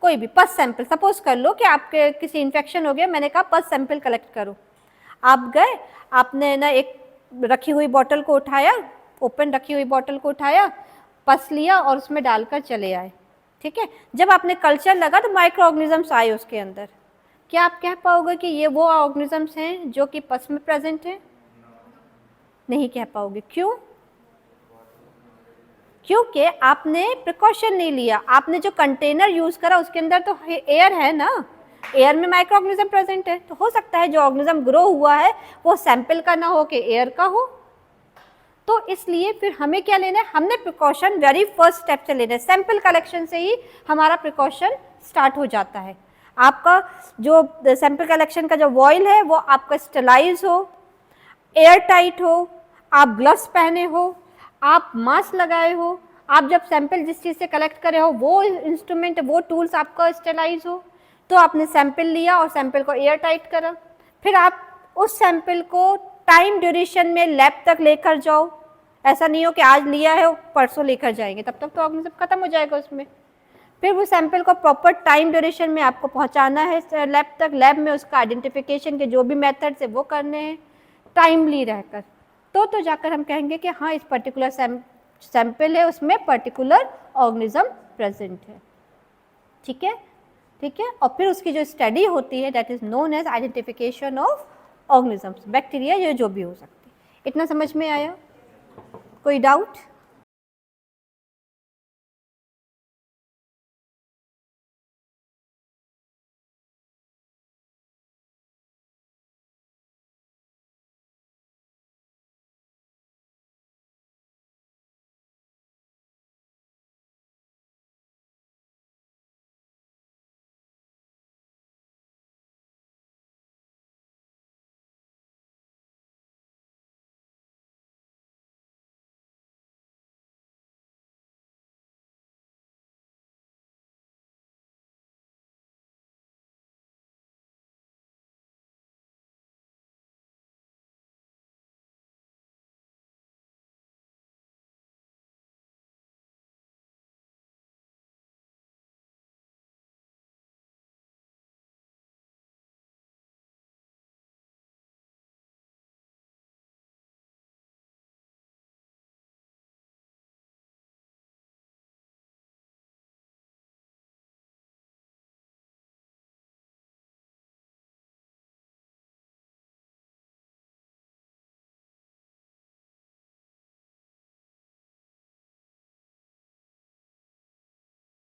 कोई भी पस सैंपल, सपोज कर लो कि आपके किसी इन्फेक्शन हो गया, मैंने कहा पस सैंपल कलेक्ट करो। आप गए, आपने ना एक रखी हुई बॉटल को उठाया, ओपन रखी हुई बॉटल को उठाया, पस लिया और उसमें डालकर चले आए, ठीक है। जब आपने कल्चर लगा तो माइक्रो ऑर्गेनिजम्स आए उसके अंदर, क्या आप कह पाओगे कि ये वो ऑर्गेनिजम्स हैं जो कि पस में प्रेजेंट हैं? नहीं कह पाओगे। क्यों? क्योंकि आपने प्रिकॉशन नहीं लिया। आपने जो कंटेनर यूज करा उसके अंदर तो एयर है ना, एयर में माइक्रो ऑर्गेनिज्म प्रेजेंट है, तो हो सकता है जो ऑर्गेनिज्म ग्रो हुआ है वो सैंपल का ना हो कि एयर का हो। तो इसलिए फिर हमें क्या लेना है, हमने प्रिकॉशन वेरी फर्स्ट स्टेप से लेना है। सैंपल कलेक्शन से ही हमारा प्रिकॉशन स्टार्ट हो जाता है। आपका जो सैंपल कलेक्शन का जो वॉयल है वो आपका स्टेलाइज हो, एयर टाइट हो, आप ग्लव्स पहने हो, आप मास्क लगाए हो, आप जब सैंपल जिस चीज़ से कलेक्ट करे हो वो इंस्ट्रूमेंट, वो टूल्स आपका स्टेलाइज हो। तो आपने सैंपल लिया और सैंपल को एयर टाइट करा, फिर आप उस सैंपल को टाइम ड्यूरेशन में लैब तक लेकर जाओ। ऐसा नहीं हो कि आज लिया है परसों लेकर जाएंगे, तब तक तो ऑर्गेनिज्म खत्म हो जाएगा उसमें। फिर वो सैंपल को प्रॉपर टाइम ड्यूरेशन में आपको पहुंचाना है लैब तक, लैब में उसका आइडेंटिफिकेशन के जो भी मेथड्स है वो करने हैं टाइमली रहकर, तो जाकर हम कहेंगे कि हाँ इस पर्टिकुलर सैंपल है उसमें पर्टिकुलर ऑर्गेनिज्म प्रेजेंट है, ठीक है, ठीक है। और फिर उसकी जो स्टडी होती है that is known as identification of organisms, bacteria या जो भी हो सकती है। इतना समझ में आया? कोई डाउट?